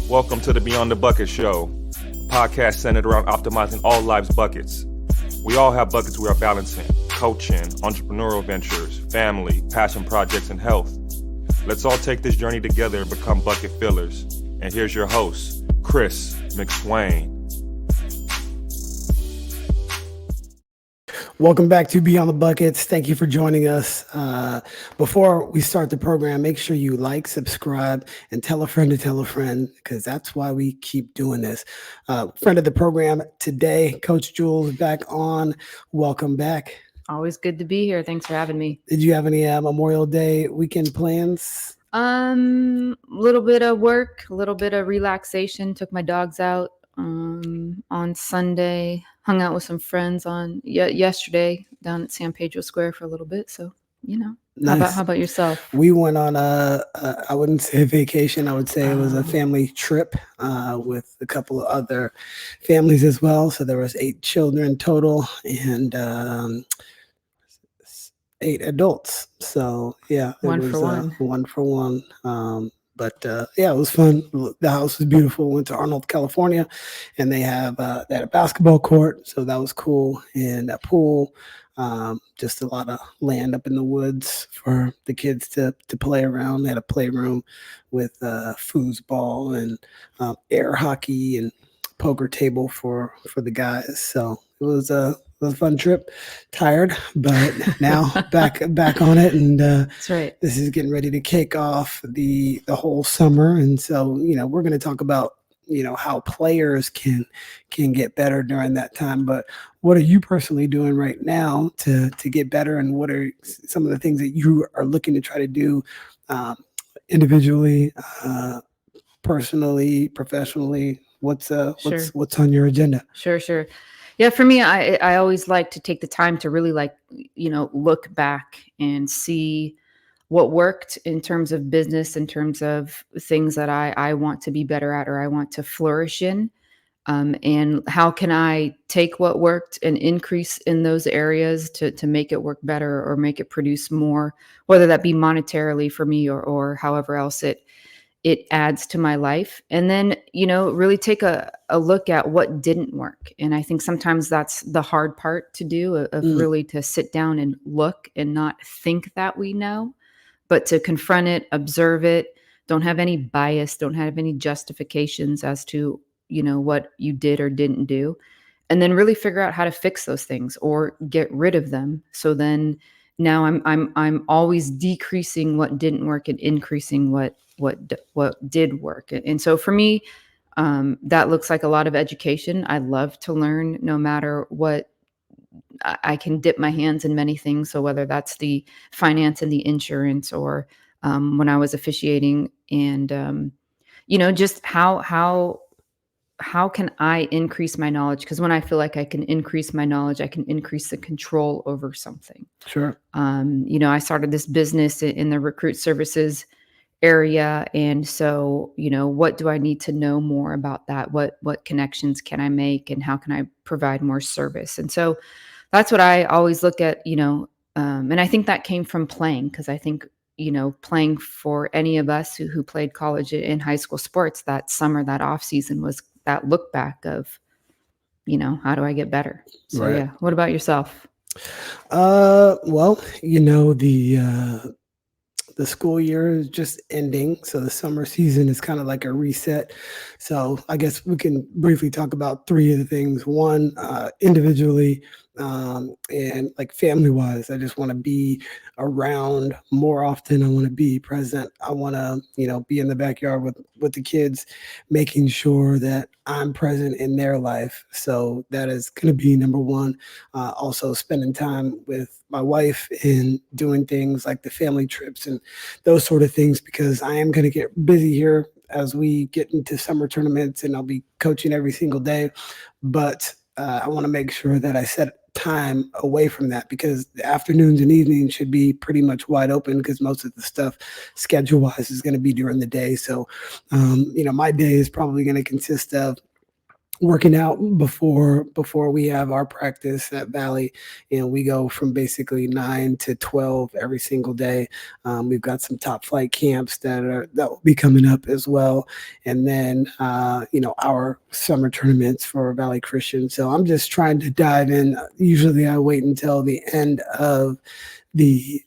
Welcome to the Beyond the Bucket Show, a podcast centered around optimizing all lives' buckets. We all have buckets we are balancing: coaching, entrepreneurial ventures, family, passion projects, and health. Let's all take this journey together and become bucket fillers. And here's your host, Chris McSwain. Welcome back to Beyond the Buckets. Thank you for joining us. Before we start the program, make sure you like, subscribe, and tell a friend to tell a friend, because that's why we keep doing this. Friend of the program today, Coach Julz, back on. Welcome back. Always good to be here. Thanks for having me. Did you have any Memorial Day weekend plans? Little bit of work, a little bit of relaxation. Took my dogs out on Sunday. Hung out with some friends on yesterday down at San Pedro Square for a little bit. So, you know, Nice. How about yourself? We went on I wouldn't say vacation. I would say it was a family trip with a couple of other families as well. So there was 8 children total and 8 adults. So yeah, it One was for one. one for one. But yeah, it was fun. The house was beautiful. Went to Arnold, California, and they had a basketball court, so that was cool, and a pool. Just a lot of land up in the woods for the kids to play around. They had a playroom with foosball and air hockey and poker table for the guys. So it was a fun trip. Tired, but now back on it, and That's right. this is getting ready to kick off the whole summer. And so, you know, we're going to talk about, you know, how players can get better during that time. But what are you personally doing right now to get better? And what are some of the things that you are looking to try to do individually, personally, professionally? What's on your agenda? Sure. Yeah, for me, I always like to take the time to really look back and see what worked in terms of business, in terms of things that I want to be better at or I want to flourish in. And how can I take what worked and increase in those areas to make it work better or make it produce more, whether that be monetarily for me or however else it adds to my life. And then, you know, really take a look at what didn't work. And I think sometimes that's the hard part to do, of really to sit down and look and not think that we know, but to confront it, observe it, don't have any bias, don't have any justifications as to, you know, what you did or didn't do. And then really figure out how to fix those things or get rid of them. So then now I'm always decreasing what didn't work and increasing what did work. And so for me, that looks like a lot of education. I love to learn no matter what. I can dip my hands in many things. So whether that's the finance and the insurance or when I was officiating and, you know, just how can I increase my knowledge? Because when I feel like I can increase my knowledge, I can increase the control over something. Sure. You know, I started this business in the recruit services area. And so, you know, what do I need to know more about that? What connections can I make and how can I provide more service? And so that's what I always look at, you know, and I think that came from playing, because I think, you know, playing for any of us who played college and high school sports, that summer, that off season was that look back of, you know, how do I get better? So Right. yeah. What about yourself? Well, you know, the school year is just ending, so the summer season is kind of like a reset. So I guess we can briefly talk about 3 of the things. One, individually, and like family wise, I just want to be around more often. I want to be present. I want to, you know, be in the backyard with the kids, making sure that I'm present in their life. So that is going to be number one. Also spending time with my wife and doing things like the family trips and those sort of things, because I am going to get busy here as we get into summer tournaments, and I'll be coaching every single day. But I want to make sure that I set time away from that, because the afternoons and evenings should be pretty much wide open, because most of the stuff schedule wise is going to be during the day. So, you know, my day is probably going to consist of working out before we have our practice at Valley, and we go from basically 9 to 12 every single day. We've got some top flight camps that will be coming up as well, and then our summer tournaments for Valley Christian. So I'm just trying to dive in. Usually I wait until the end of the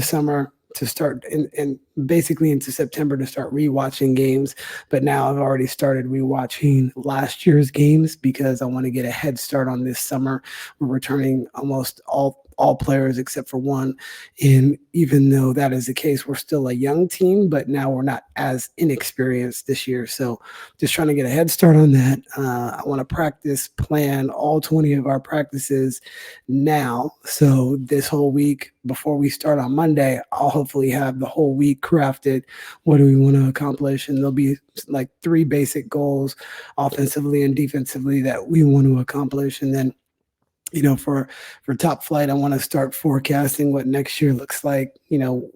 summer to start, and basically into September to start rewatching games. But now I've already started rewatching last year's games because I want to get a head start on this summer. We're returning almost all players except for one. And even though that is the case, we're still a young team, but now we're not as inexperienced this year. So just trying to get a head start on that. I want to plan all 20 of our practices now. So this whole week, before we start on Monday, I'll hopefully have the whole week crafted. What do we want to accomplish? And there'll be like 3 basic goals offensively and defensively that we want to accomplish. And then for top flight, I want to start forecasting what next year looks like,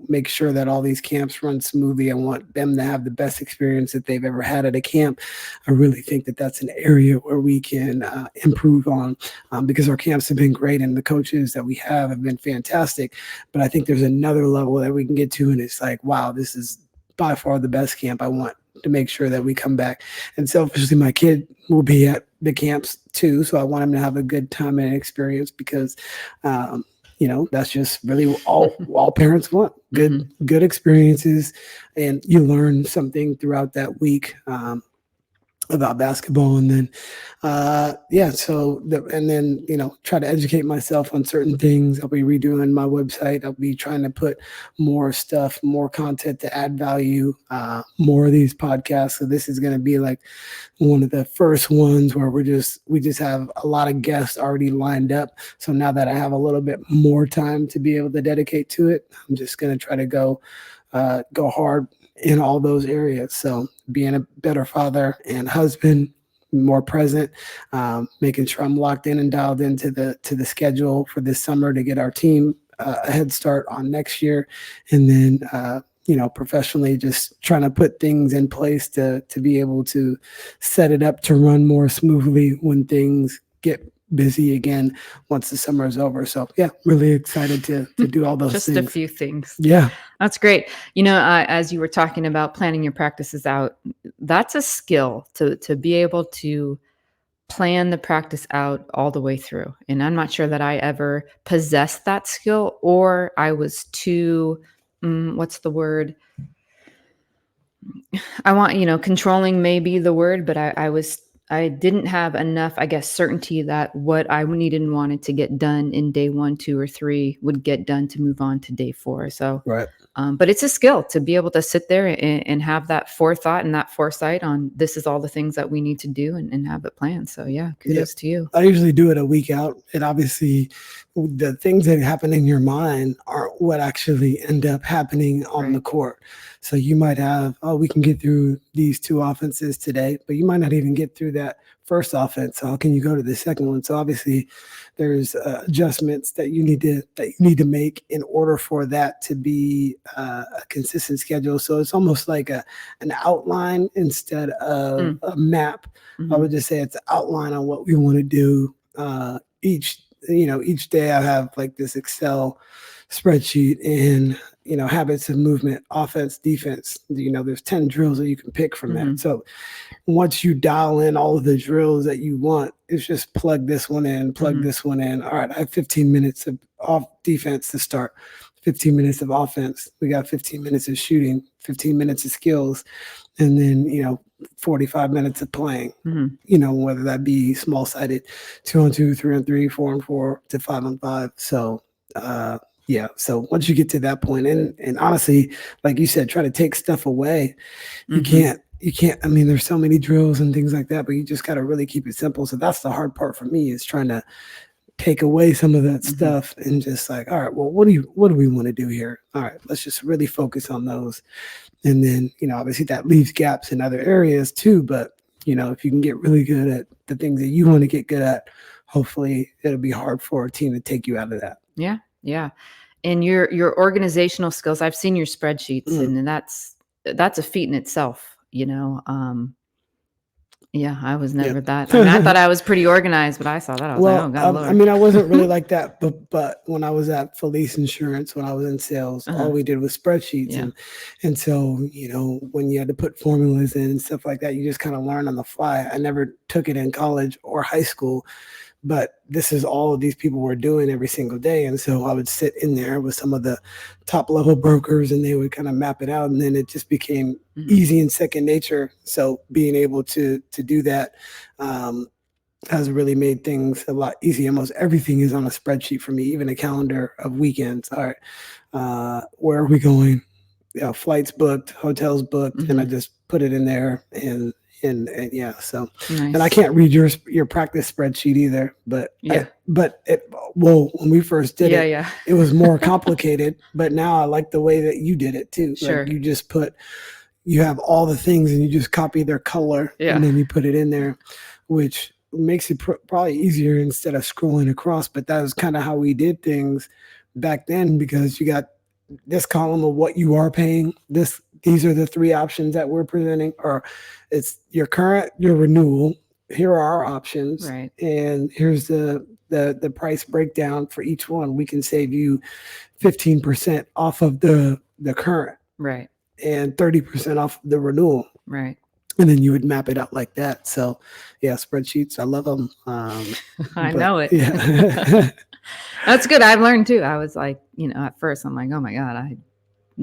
make sure that all these camps run smoothly. I want them to have the best experience that they've ever had at a camp. I really think that that's an area where we can improve on, because our camps have been great and the coaches that we have been fantastic. But I think there's another level that we can get to, and it's like, wow, this is by far the best camp. I want to make sure that we come back. And selfishly, my kid will be at the camps too, so I want him to have a good time and experience, because that's just really all parents want, good experiences, and you learn something throughout that week about basketball. And then try to educate myself on certain things. I'll be redoing my website. I'll be trying to put more content to add value, more of these podcasts. So this is going to be like one of the first ones where we just have a lot of guests already lined up. So now that I have a little bit more time to be able to dedicate to it, I'm just going to try to go hard in all those areas. So being a better father and husband, more present, making sure I'm locked in and dialed into the schedule for this summer to get our team a head start on next year. And then, professionally, just trying to put things in place to be able to set it up to run more smoothly when things get busy again once the summer is over. So yeah, really excited to do all those just things. A few things. Yeah, that's great. As you were talking about planning your practices out, that's a skill to be able to plan the practice out all the way through. And I'm not sure that I ever possessed that skill, or I was too what's the word? Controlling may be the word, but I didn't have enough, I guess, certainty that what I needed and wanted to get done in day 1, 2, or 3 would get done to move on to day 4. So, right. But it's a skill to be able to sit there and have that forethought and that foresight on this is all the things that we need to do and have it planned. So yeah, kudos to you. I usually do it a week out, and obviously the things that happen in your mind aren't what actually end up happening on the court. So you might have, we can get through these 2 offenses today, but you might not even get through that first offense. So how can you go to the second one? So obviously there's adjustments that you need to make in order for that to be a consistent schedule. So it's almost like an outline instead of a map. Mm-hmm. I would just say it's an outline on what we want to do. Each day I have like this Excel spreadsheet and habits of movement, offense, defense. There's 10 drills that you can pick from that. So once you dial in all of the drills that you want, it's just plug this one in, this one in. All right, I have 15 minutes of off defense to start, 15 minutes of offense. We got 15 minutes of shooting, 15 minutes of skills, and then 45 minutes of playing. Whether that be small-sided, 2-on-2, 3-on-3, 4-on-4 to 5-on-5. So so once you get to that point, and honestly, like you said, try to take stuff away. You can't, I mean, there's so many drills and things like that, but you just got to really keep it simple. So that's the hard part for me, is trying to take away some of that stuff and just like, all right, well, what do we want to do here? All right, let's just really focus on those. And then, obviously that leaves gaps in other areas too. But, if you can get really good at the things that you want to get good at, hopefully it'll be hard for a team to take you out of that. Yeah. Yeah. And your organizational skills, I've seen your spreadsheets and that's a feat in itself, Yeah, I was never Yeah. that. I mean, I thought I was pretty organized, but I saw that. I was like, oh, Well, God, I Lord. mean, I wasn't really like that, but when I was at Felice Insurance, when I was in sales, Uh-huh. all we did was spreadsheets, Yeah. and so when you had to put formulas in and stuff like that, you just kind of learn on the fly. I never took it in college or high school, but this is all of these people were doing every single day, and so I would sit in there with some of the top level brokers, and they would kind of map it out, and then it just became easy and second nature. So being able to do that. Has really made things a lot easier. Almost everything is on a spreadsheet for me, even a calendar of weekends. All right, where are we going? Flights booked, hotels booked, and I just put it in there, and yeah. So, and I Nice. can't read your practice spreadsheet either. But Yeah. when we first did it, Yeah. it was more complicated. But now I like the way that you did it too. Sure. Like you have all the things, and you just copy their color, Yeah. and then you put it in there, which makes it probably easier instead of scrolling across. But that was kind of how we did things back then, because you got this column of what you are paying. These are the three options that we're presenting, or it's your current, your renewal. Here are our options, Right. and here's the price breakdown for each one. We can save you 15% off of the current, Right. and 30% off the renewal. Right. And then you would map it out like that. So, yeah, spreadsheets, I love them. I know it. Yeah. That's good. I've learned too. I was like, at first I'm like, oh my God, I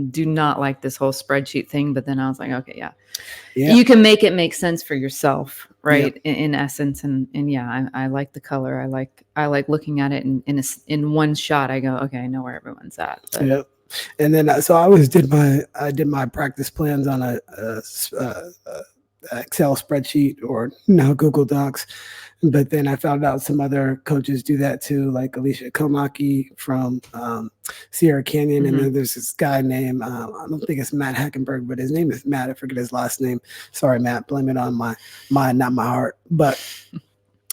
do not like this whole spreadsheet thing. But then I was like, okay, yeah. You can make it make sense for yourself, right? Yeah. In essence. And yeah, I like the color. I like looking at it in one shot. I go, okay, I know where everyone's at. But. Yep. And then, so I always did my practice plans on a Excel spreadsheet, or now Google Docs. But then I found out some other coaches do that too, like Alicia Komaki from Sierra Canyon. And then there's this guy named, I don't think it's Matt Hackenberg, but his name is Matt. I forget his last name. Sorry, Matt. Blame it on my mind, not my heart. But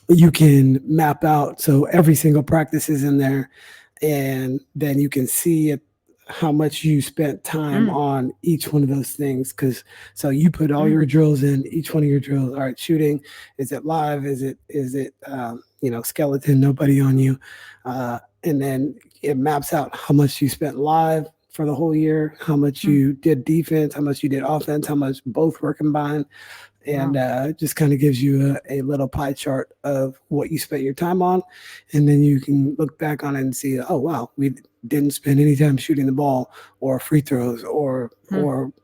you can map out. So every single practice is in there. And then you can see it, how much you spent time on each one of those things. So you put all your drills in, each one of your drills. All right, shooting, is it live? Is it skeleton, nobody on you? And then it maps out how much you spent live for the whole year, how much you did defense, how much you did offense, how much both were combined. And it just kind of gives you a little pie chart of what you spent your time on. And then you can look back on it and see, oh, wow, we didn't spend any time shooting the ball or free throws or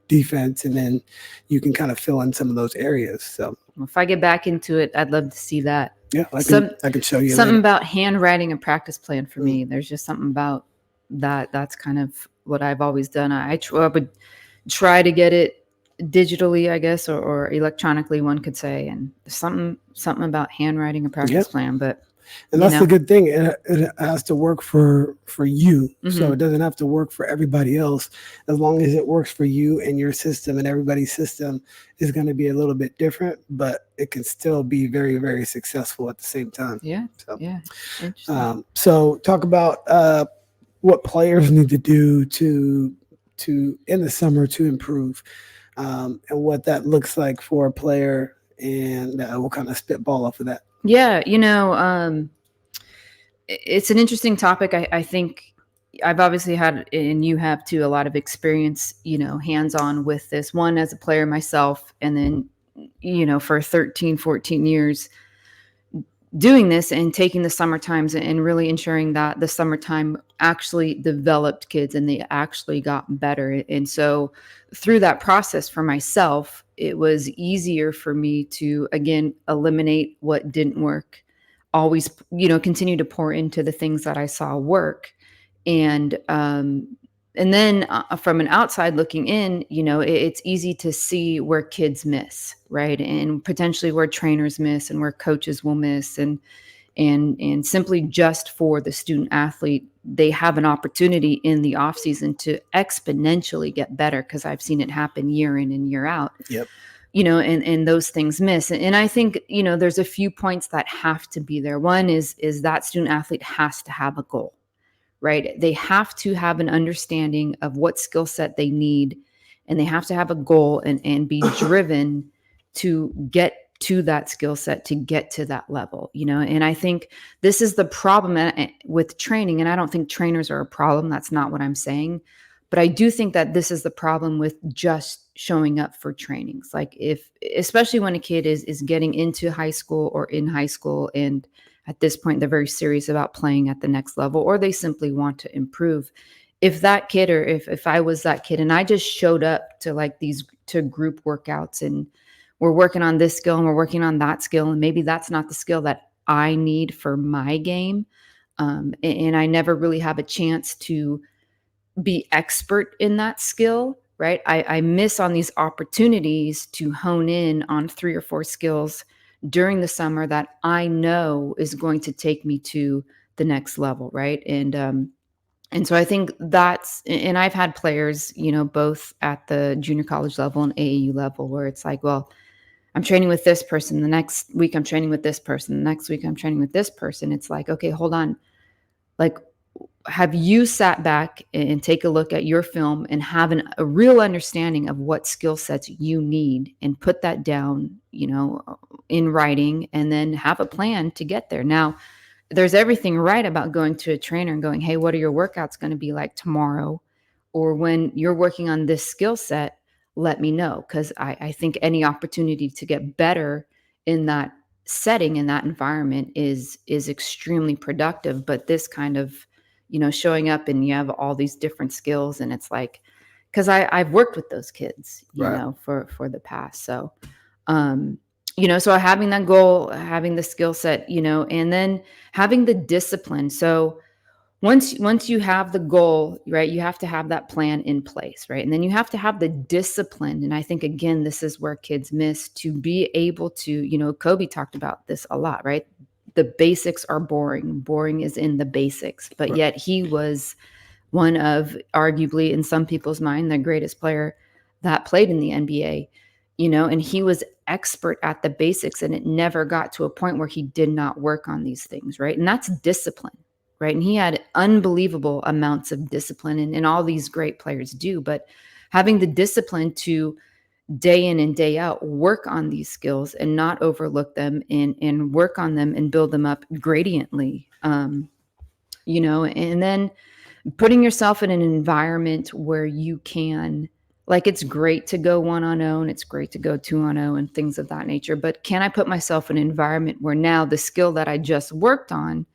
defense. And then you can kind of fill in some of those areas. So if I get back into it, I'd love to see that. Yeah, I can show you something later. About handwriting a practice plan for me. There's just something about that. That's kind of what I've always done. I would try to get it digitally, I guess, or electronically, one could say, and something about handwriting a practice plan. But and that's the good thing. It has to work for you. So it doesn't have to work for everybody else. As long as it works for you and your system, and everybody's system is going to be a little bit different, but it can still be very, very successful at the same time. Yeah. So, yeah. Interesting. So talk about what players need to do to in the summer to improve. And what that looks like for a player, and we'll kind of spitball off of that. Yeah, it's an interesting topic. I think I've obviously had, and you have too, a lot of experience, hands-on with this. One, as a player myself, and then, for 13, 14 years doing this and taking the summer times and really ensuring that the summertime actually developed kids and they actually got better. And so through that process for myself, it was easier for me to, again, eliminate what didn't work, always, continue to pour into the things that I saw work. And then from an outside looking in, it's easy to see where kids miss, right? And potentially where trainers miss and where coaches will miss. And simply just for the student athlete, they have an opportunity in the off season to exponentially get better, because I've seen it happen year in and year out. Yep. And those things miss. And I think, there's a few points that have to be there. One is that student athlete has to have a goal, right? They have to have an understanding of what skill set they need, and they have to have a goal and be driven to get to that skill set to get to that level, and I think this is the problem with training. And I don't think trainers are a problem. That's not what I'm saying. But I do think that this is the problem with just showing up for trainings. Like especially when a kid is getting into high school or in high school, and at this point, they're very serious about playing at the next level, or they simply want to improve. If that kid, or if I was that kid and I just showed up to like to group workouts, and we're working on this skill and we're working on that skill, and maybe that's not the skill that I need for my game. And I never really have a chance to be expert in that skill, right? I miss on these opportunities to hone in on 3 or 4 skills during the summer that I know is going to take me to the next level, right? And so I think and I've had players, both at the junior college level and AAU level, where it's like, well, I'm training with this person. The next week I'm training with this person. The next week I'm training with this person. It's like, okay, hold on. Like, have you sat back and take a look at your film and have a real understanding of what skill sets you need, and put that down, in writing, and then have a plan to get there? Now, there's everything right about going to a trainer and going, hey, what are your workouts going to be like tomorrow? Or when you're working on this skill set, let me know. Because I think any opportunity to get better in that setting, in that environment is extremely productive. But this kind of, showing up and you have all these different skills, and it's like, because I've worked with those kids, for the past. So, so having that goal, having the skill set, and then having the discipline. So once you have the goal, right, you have to have that plan in place, right? And then you have to have the discipline. And I think, again, this is where kids miss, to be able to, Kobe talked about this a lot, right? The basics are boring. Boring is in the basics. But yet he was one of, arguably in some people's mind, the greatest player that played in the NBA, and he was expert at the basics, and it never got to a point where he did not work on these things, right? And that's discipline, right? And he had unbelievable amounts of discipline, and all these great players do. But having the discipline to day in and day out work on these skills and not overlook them, and work on them and build them up gradiently, and then putting yourself in an environment where you can, like, it's great to go 1-on-0, it's great to go 2-on-0 and things of that nature. But can I put myself in an environment where now the skill that I just worked on,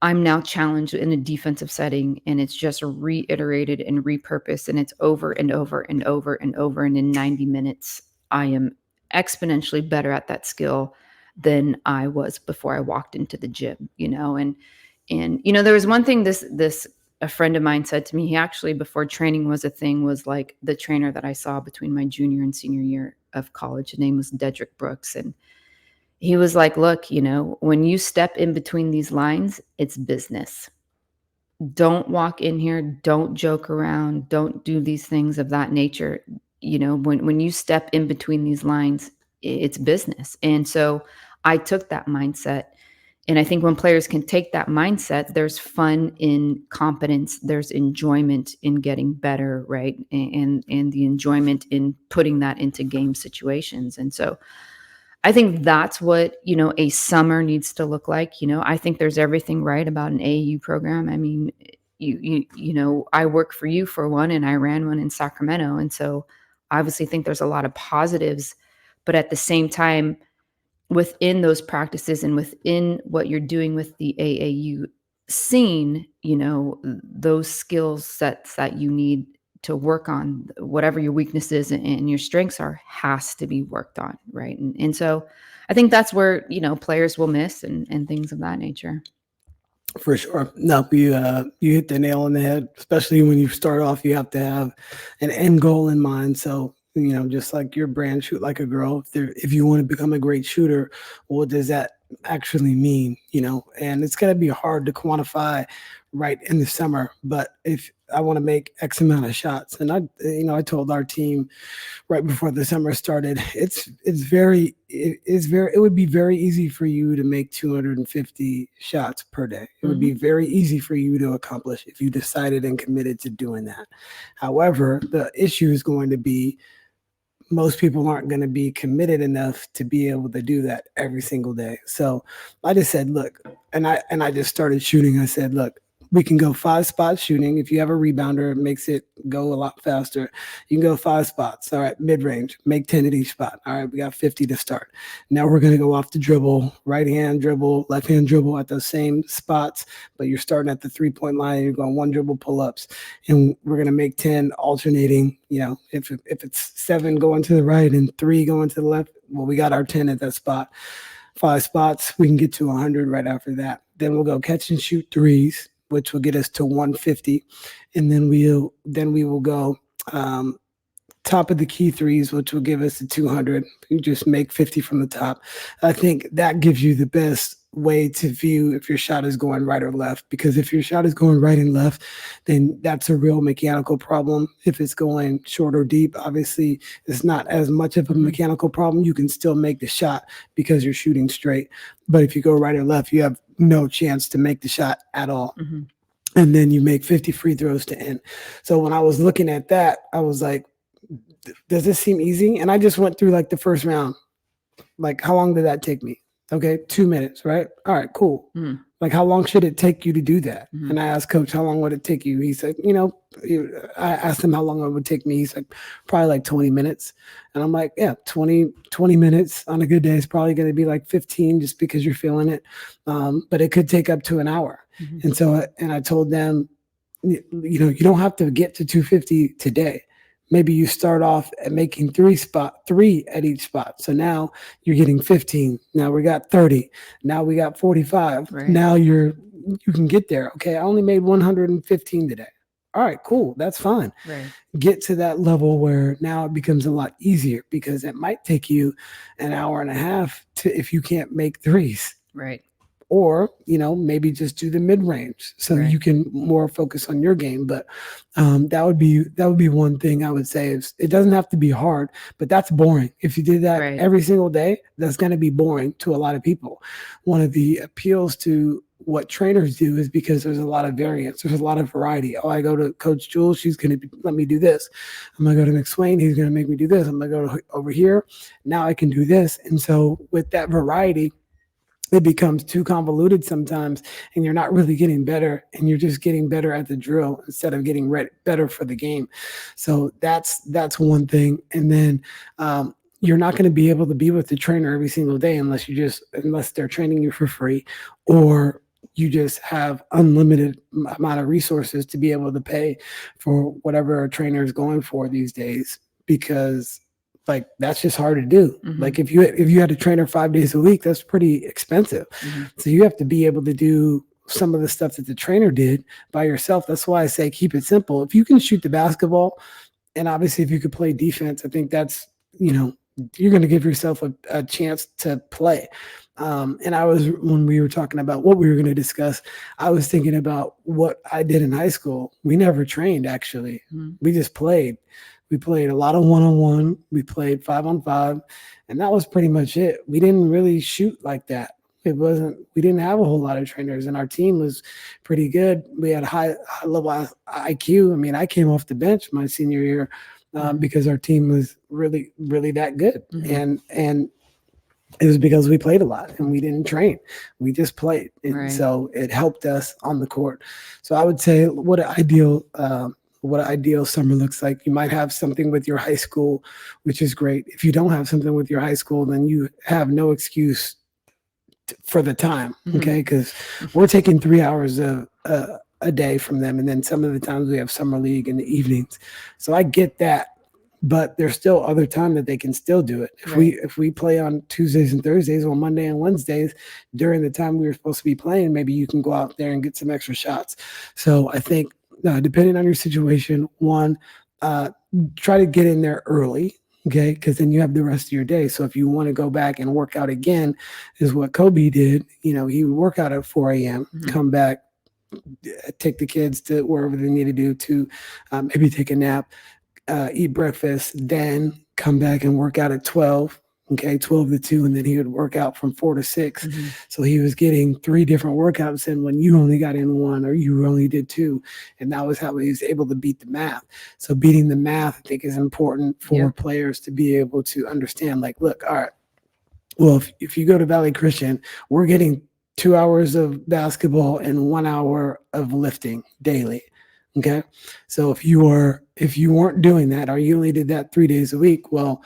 I'm now challenged in a defensive setting, and it's just reiterated and repurposed, and it's over and over and over and over. And in 90 minutes, I am exponentially better at that skill than I was before I walked into the gym, and there was one thing a friend of mine said to me. He actually, before training was a thing, was like the trainer that I saw between my junior and senior year of college. His name was Dedrick Brooks. And he was like, look, when you step in between these lines, it's business. Don't walk in here. Don't joke around. Don't do these things of that nature. When you step in between these lines, it's business. And so I took that mindset. And I think when players can take that mindset, there's fun in competence, there's enjoyment in getting better, right? And the enjoyment in putting that into game situations. And so I think that's what, a summer needs to look like. I think there's everything right about an AAU program. I mean, I work for you for one, and I ran one in Sacramento. And so I obviously think there's a lot of positives, but at the same time, within those practices and within what you're doing with the AAU scene, those skill sets that you need to work on, whatever your weaknesses and your strengths are, has to be worked on, right? And so I think that's where, players will miss and things of that nature. For sure. No, you hit the nail on the head, especially when you start off, you have to have an end goal in mind. So, just like your brand, Shoot Like a Girl, if you want to become a great shooter, what does that actually mean? And it's going to be hard to quantify right in the summer. But if I want to make X amount of shots, and I told our team right before the summer started, it would be very easy for you to make 250 shots per day. It would be very easy for you to accomplish if you decided and committed to doing that. However, the issue is going to be most people aren't going to be committed enough to be able to do that every single day. So I just said, look, and I just started shooting. I said, look, we can go 5 spots shooting. If you have a rebounder, it makes it go a lot faster. You can go 5 spots. All right, mid-range, make 10 at each spot. All right, we got 50 to start. Now we're going to go off the dribble, right hand dribble, left hand dribble at those same spots, but you're starting at the 3-point line. You're going 1 dribble pull-ups, and we're going to make 10 alternating. You know, if it's 7 going to the right and 3 going to the left, well, we got our 10 at that spot. 5 spots, we can get to 100 right after that. Then we'll go catch and shoot threes, which will get us to 150, and then we will go top of the key threes, which will give us the 200. You just make 50 from the top. I think that gives you the best way to view if your shot is going right or left, because if your shot is going right and left, then that's a real mechanical problem. If it's going short or deep, obviously it's not as much of a mechanical problem. You can still make the shot because you're shooting straight. But if you go right or left, you have no chance to make the shot at all. Mm-hmm. And then you make 50 free throws to end. So when I was looking at that, I was like, does this seem easy? And I just went through like the first round. Like, how long did that take me? Okay, 2 minutes, right? All right, cool. Mm. Like, how long should it take you to do that? Mm-hmm. And I asked Coach, how long would it take you? He said, you know, I asked him how long it would take me. He's like, probably like 20 minutes. And I'm like, yeah, 20 minutes on a good day is probably going to be like 15 just because you're feeling it. But it could take up to an hour. Mm-hmm. And so, and I told them, you know, you don't have to get to 250 today. Maybe you start off at making 3 at each spot. So now you're getting 15. Now we got 30. Now we got 45. Right. Now you can get there. Okay, I only made 115 today. All right, cool. That's fine. Right. Get to that level where now it becomes a lot easier, because it might take you an hour and a half if you can't make threes. Right. Or, you know, maybe just do the mid-range so you can more focus on your game. But that would be one thing I would say is it doesn't have to be hard, but that's boring. If you did that every single day, that's going to be boring to a lot of people. One of the appeals to what trainers do is because there's a lot of variance. There's a lot of variety. Oh, I go to Coach Julz, she's going to let me do this. I'm going to go to McSwain, he's going to make me do this. I'm going to go over here. Now I can do this. And so with that variety, it becomes too convoluted sometimes, and you're not really getting better, and you're just getting better at the drill instead of getting better for the game. So that's one thing. And then you're not going to be able to be with the trainer every single day unless they're training you for free, or you just have unlimited amount of resources to be able to pay for whatever a trainer is going for these days, because like that's just hard to do. Mm-hmm. Like if you had a trainer 5 days a week, that's pretty expensive. Mm-hmm. So you have to be able to do some of the stuff that the trainer did by yourself. That's why I say keep it simple. If you can shoot the basketball, and obviously if you could play defense, I think that's, you know, you're going to give yourself a chance to play. And when we were talking about what we were going to discuss, I was thinking about what I did in high school. We never trained, actually. Mm-hmm. We just played. We played a lot of one-on-one. We played 5-on-5, and that was pretty much it. We didn't really shoot like that. We didn't have a whole lot of trainers, and our team was pretty good. We had high level IQ. I mean, I came off the bench my senior year because our team was really, really that good. Mm-hmm. And it was because we played a lot and we didn't train. We just played. And so it helped us on the court. So I would say what an ideal summer looks like. You might have something with your high school, which is great. If you don't have something with your high school, then you have no excuse for the time, okay? Because we're taking 3 hours a day from them, and then some of the times we have summer league in the evenings. So I get that, but there's still other time that they can still do it. If we play on Tuesdays and Thursdays, or Monday and Wednesdays during the time we were supposed to be playing, maybe you can go out there and get some extra shots. So I think depending on your situation, try to get in there early, okay? Because then you have the rest of your day. So if you want to go back and work out again, is what Kobe did. You know, he would work out at 4 a.m., come back, take the kids to wherever they need to do to maybe take a nap, eat breakfast, then come back and work out at 12. okay, 12 to 2, and then he would work out from 4 to 6. Mm-hmm. So he was getting 3 different workouts in when you only got in 1 or you only did 2. And that was how he was able to beat the math. So beating the math, I think, is important for players to be able to understand, like, look, all right, well, if you go to Valley Christian, we're getting 2 hours of basketball and 1 hour of lifting daily. Okay. So if you weren't doing that, or you only did that 3 days a week, well,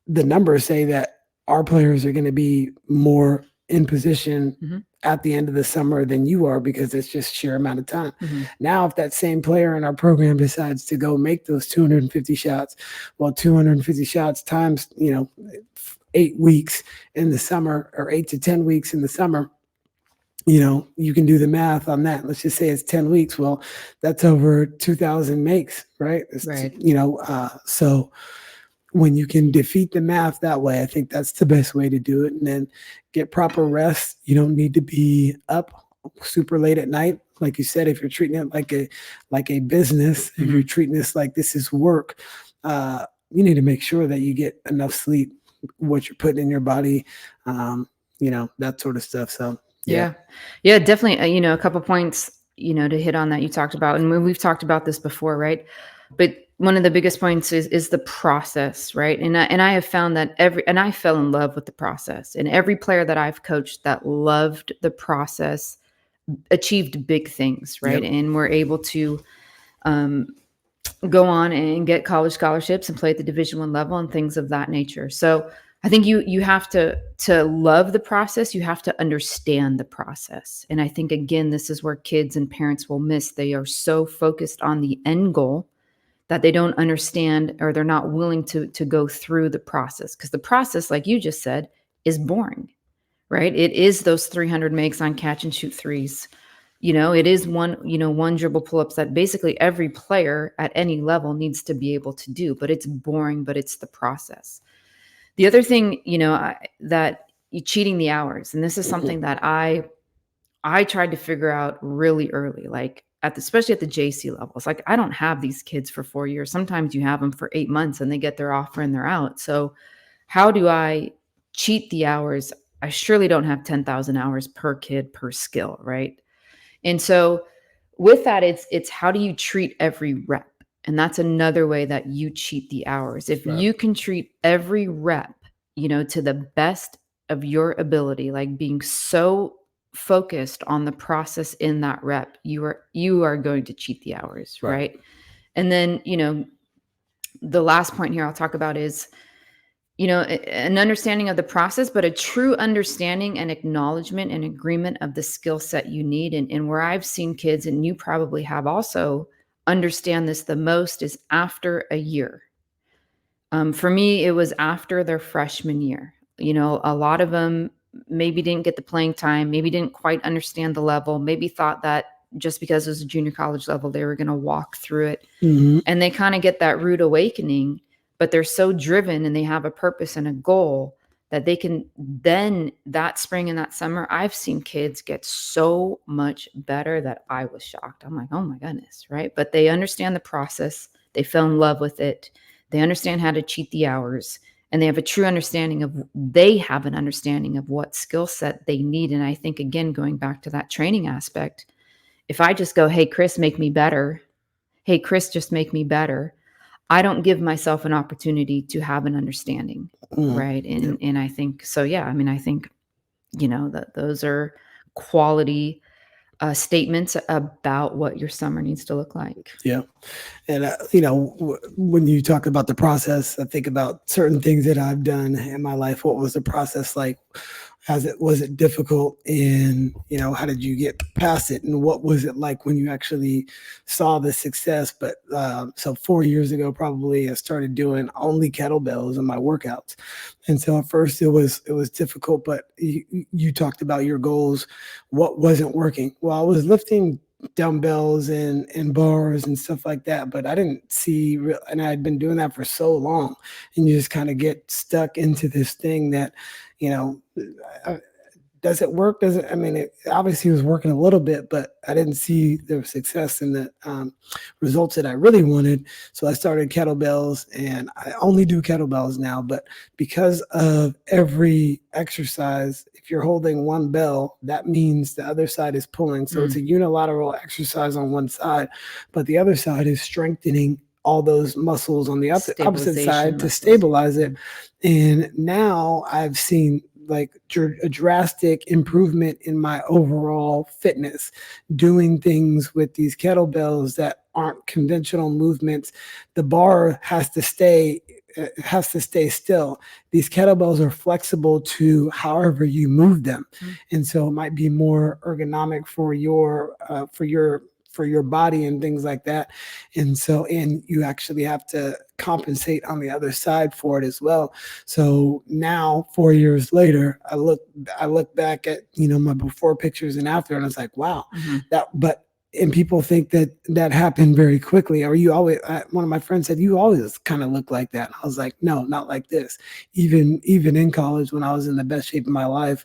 the numbers say that our players are going to be more in position at the end of the summer than you are, because it's just sheer amount of time. Now, if that same player in our program decides to go make those 250 shots, well, 250 shots times, 8 weeks in the summer, or 8 to 10 weeks in the summer, you can do the math on that. Let's just say it's 10 weeks. Well, that's over 2,000 makes, right? Right. So when you can defeat the math that way, I think that's the best way to do it. And then get proper rest. You don't need to be up super late at night. Like you said, if you're treating it like a business, if you're treating this like this is work, you need to make sure that you get enough sleep, what you're putting in your body, that sort of stuff. So yeah, definitely. A couple points, to hit on that you talked about, and we've talked about this before, right? But one of the biggest points is the process, right? And I have found that I fell in love with the process, and every player that I've coached that loved the process achieved big things, right? Yep. And we're able to go on and get college scholarships and play at the Division I level and things of that nature. So I think you have to love the process. You have to understand the process. And I think, again, this is where kids and parents will miss. They are so focused on the end goal that they don't understand, or they're not willing to go through the process. Because the process, like you just said, is boring, right? It is those 300 makes on catch and shoot threes. It is one dribble pull-ups that basically every player at any level needs to be able to do, but it's boring, but it's the process. The other thing, that you cheating the hours, and this is something that I tried to figure out really early, like especially at the JC levels. Like, I don't have these kids for 4 years. Sometimes you have them for 8 months and they get their offer and they're out. So how do I cheat the hours? I surely don't have 10,000 hours per kid per skill, right? And so with that, it's how do you treat every rep? And that's another way that you cheat the hours. If you can treat every rep, to the best of your ability, like being so focused on the process in that rep, you are going to cheat the hours, right? And then, the last point here I'll talk about is, an understanding of the process, but a true understanding and acknowledgement and agreement of the skill set you need. And where I've seen kids, and you probably have also, understand this the most is after a year. For me, it was after their freshman year. A lot of them maybe didn't get the playing time, maybe didn't quite understand the level, maybe thought that just because it was a junior college level, they were going to walk through it. And they kind of get that rude awakening, but they're so driven and they have a purpose and a goal that they can then, that spring and that summer, I've seen kids get so much better that I was shocked. I'm like, oh my goodness, right? But they understand the process. They fell in love with it. They understand how to cheat the hours, and they have a true understanding of what skill set they need. And I think, again, going back to that training aspect, if I just go, hey, Chris, make me better. Hey, Chris, just make me better. I don't give myself an opportunity to have an understanding. Right. And I think, so, yeah, I mean, I think, that those are quality statements about what your summer needs to look like. Yeah. And, when you talk about the process, I think about certain things that I've done in my life. What was the process like? Was it difficult? And, how did you get past it? And what was it like when you actually saw the success? But so 4 years ago, probably, I started doing only kettlebells in my workouts. And so at first it was difficult, but you talked about your goals. What wasn't working? Well, I was lifting dumbbells and bars and stuff like that, but I didn't see and I had been doing that for so long, and you just kind of get stuck into this thing that, does it work? Does it? I mean, it obviously was working a little bit, but I didn't see the success and the results that I really wanted. So I started kettlebells, and I only do kettlebells now. But because of every exercise, if you're holding one bell, that means the other side is pulling. So it's a unilateral exercise on one side, but the other side is strengthening all those muscles on the opposite side to stabilize it. And now I've seen like a drastic improvement in my overall fitness, doing things with these kettlebells that aren't conventional movements. The bar has to stay still. These kettlebells are flexible to however you move them. And so it might be more ergonomic for your body and things like that. And you actually have to compensate on the other side for it as well. So now 4 years later, I look back at, my before pictures and after, and I was like, wow, and people think that happened very quickly. Or you always, one of my friends said, you always kind of look like that. I was like, no, not like this. Even in college, when I was in the best shape of my life,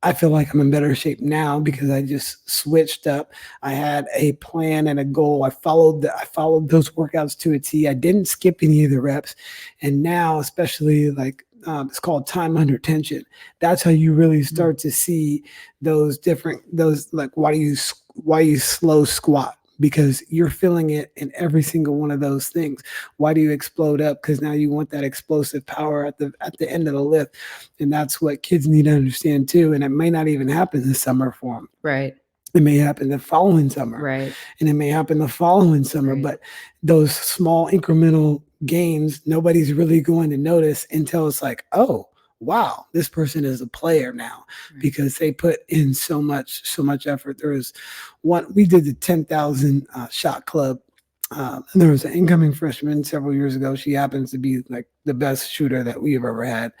I feel like I'm in better shape now because I just switched up. I had a plan and a goal. I followed those workouts to a T. I didn't skip any of the reps. And now, especially like it's called time under tension. That's how you really start to see those like why you slow squat, because you're feeling it in every single one of those things. Why do you explode up? Because now you want that explosive power at the end of the lift. And that's what kids need to understand too. And it may not even happen this summer for them. Right. It may happen the following summer. Right. And it may happen the following summer. Right. But those small incremental gains, nobody's really going to notice until it's like, oh, wow, this person is a player now, because they put in so much effort. We did the 10,000 shot club. And there was an incoming freshman several years ago. She happens to be like the best shooter that we've ever had.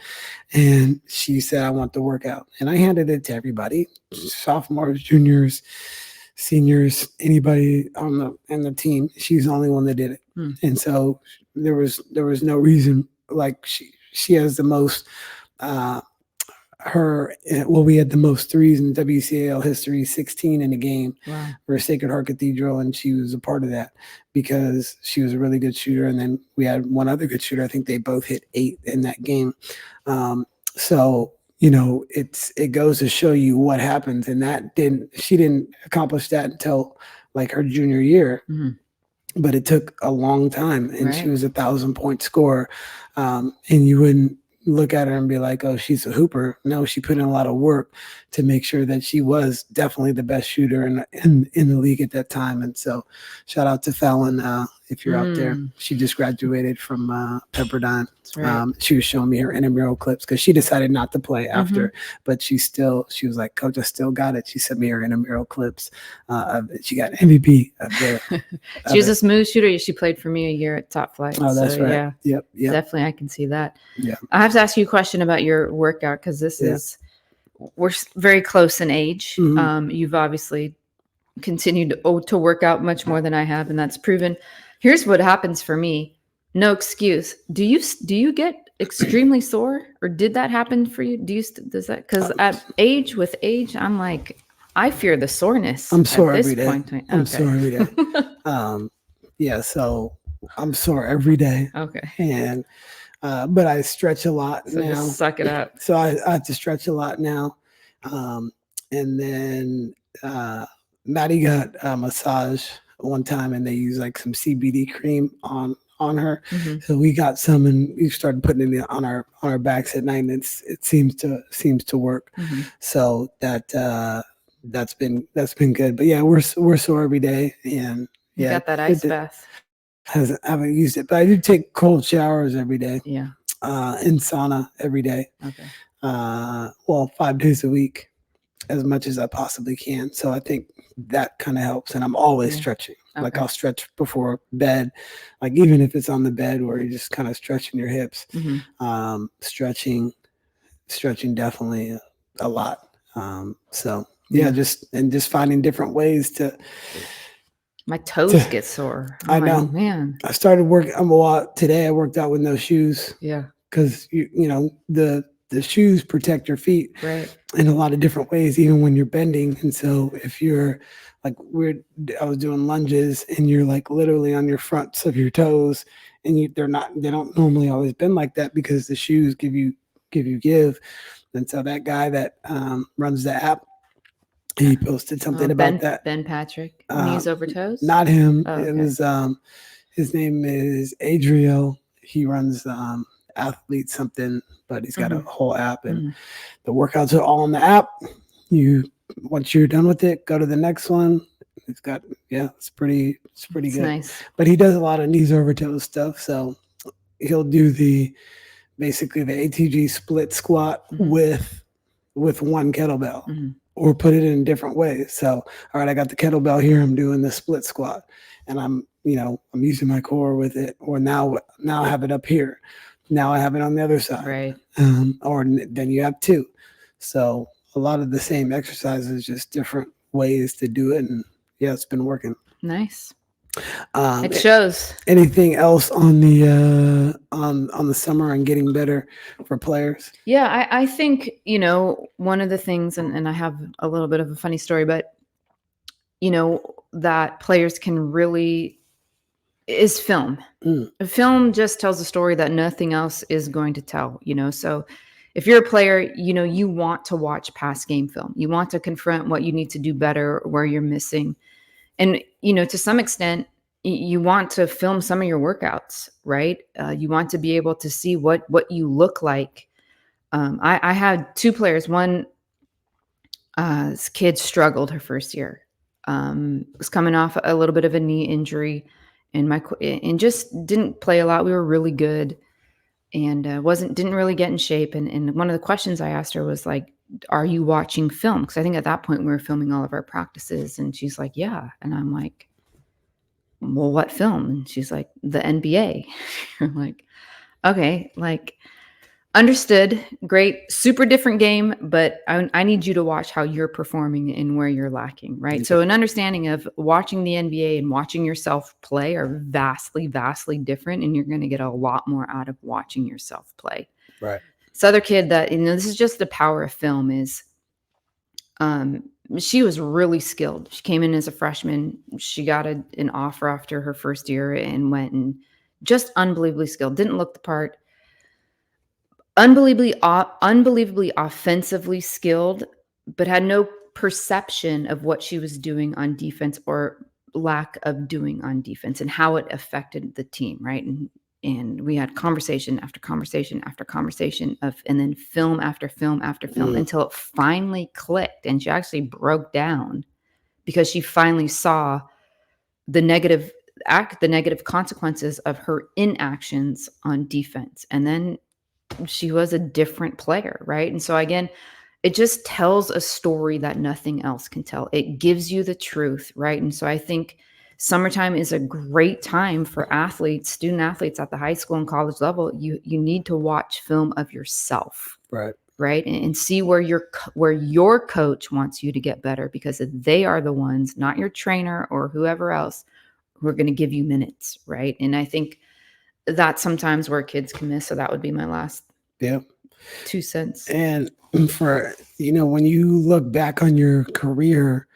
And she said, I want the workout. And I handed it to everybody, sophomores, juniors, seniors, anybody in the team. She's the only one that did it. And so there was no reason. Like she has the most, we had the most threes in WCAL history, 16 in a game for Sacred Heart Cathedral, and she was a part of that because she was a really good shooter. And then we had one other good shooter. I think they both hit 8 in that game. So it goes to show you what happens. And she didn't accomplish that until like her junior year. But it took a long time, and she was 1,000-point scorer. And you wouldn't look at her and be like, oh, she's a hooper. No, she put in a lot of work to make sure that she was definitely the best shooter in the league at that time. And so shout out to Fallon, if you're out there. She just graduated from Pepperdine. She was showing me her intramural clips because she decided not to play after, but she was like, Coach, I still got it. She sent me her intramural clips. She got MVP of the she was a smooth shooter. She played for me a year at Top Flight. Oh, that's right. Yeah. Yep. Definitely, I can see that. Yeah. I have to ask you a question about your workout, because we're very close in age. You've obviously continued to work out much more than I have, and that's proven. Here's what happens for me. No excuse. Do you get extremely sore, or did that happen for you? Does that? Because with age, I'm like, I fear the soreness. I'm sore at this every day. Point. Okay. I'm sore every day. So I'm sore every day. Okay. And but I stretch a lot now. Just suck it up. So I have to stretch a lot now. And then Maddie got a massage one time, and they used like some CBD cream on her. So we got some, and we started putting it on our backs at night, and it seems to work. So that's been good. But yeah, we're sore every day, and you got that ice bath. I haven't used it, but I do take cold showers every day. Yeah. And sauna every day. Okay. 5 days a week, as much as I possibly can. So I think that kind of helps. And I'm always stretching. Okay. Like I'll stretch before bed, like even if it's on the bed where you're just kind of stretching your hips. Stretching definitely a lot. Just finding different ways to. My toes get sore. I know, man. I started working a lot today. I worked out with no shoes. Yeah. Because the the shoes protect your feet Right. in a lot of different ways, even when you're bending. And so if you're like I was doing lunges and you're like literally on your fronts of your toes, and they don't normally always bend like that because the shoes give you give. And so that guy that runs the app, he posted something about that. Ben Patrick, knees over toes. Not him. Oh, okay. It was his name is Adriel. He runs athlete something, but he's got a whole app, and the workouts are all on the app. Once you're done with it, go to the next one. It's got it's pretty good. Nice. But he does a lot of knees over toes stuff. So he'll do basically the ATG split squat with one kettlebell, or put it in different ways. So, all right, I got the kettlebell here. I'm doing the split squat, and I'm using my core with it. Or now I have it up here. Now I have it on the other side. Right. Or then you have two. So a lot of the same exercises, just different ways to do it. And it's been working. Nice. It shows. Anything else on the summer and getting better for players? Yeah, I think, one of the things, and I have a little bit of a funny story, but, that players can really is film. Film just tells a story that nothing else is going to tell, so if you're a player, you want to watch past game film. You want to confront what you need to do better, where you're missing. And, to some extent, you want to film some of your workouts, right? You want to be able to see what you look like. I had two players. One, this kid struggled her first year. Was coming off a little bit of a knee injury, and just didn't play a lot. We were really good, and didn't really get in shape. And one of the questions I asked her was like, "Are you watching film?" Because I think at that point we were filming all of our practices, and she's like, "Yeah," and I'm like, "Well, what film?" And she's like, "The NBA." I'm like, "Okay, like, understood. Great, super different game, but I need you to watch how you're performing and where you're lacking," right? So an understanding of watching the NBA and watching yourself play are vastly, vastly different, and you're going to get a lot more out of watching yourself play. Right. This other kid that, this is just the power of film is, she was really skilled. She came in as a freshman. She got an offer after her first year and went, and just unbelievably skilled. Didn't look the part. Unbelievably offensively skilled, but had no perception of what she was doing on defense, or lack of doing on defense, and how it affected the team, right? And we had conversation after conversation after conversation and then film after film after film until it finally clicked, and she actually broke down because she finally saw the negative consequences of her inactions on defense. And then she was a different player, right? And so again, it just tells a story that nothing else can tell. It gives you the truth, right? And so I think summertime is a great time for student athletes at the high school and college level. You need to watch film of yourself, right? And see where your coach wants you to get better, because they are the ones, not your trainer or whoever else, who are going to give you minutes, right? And I think that's sometimes where kids can miss. So that would be my last 2 cents. And for, when you look back on your career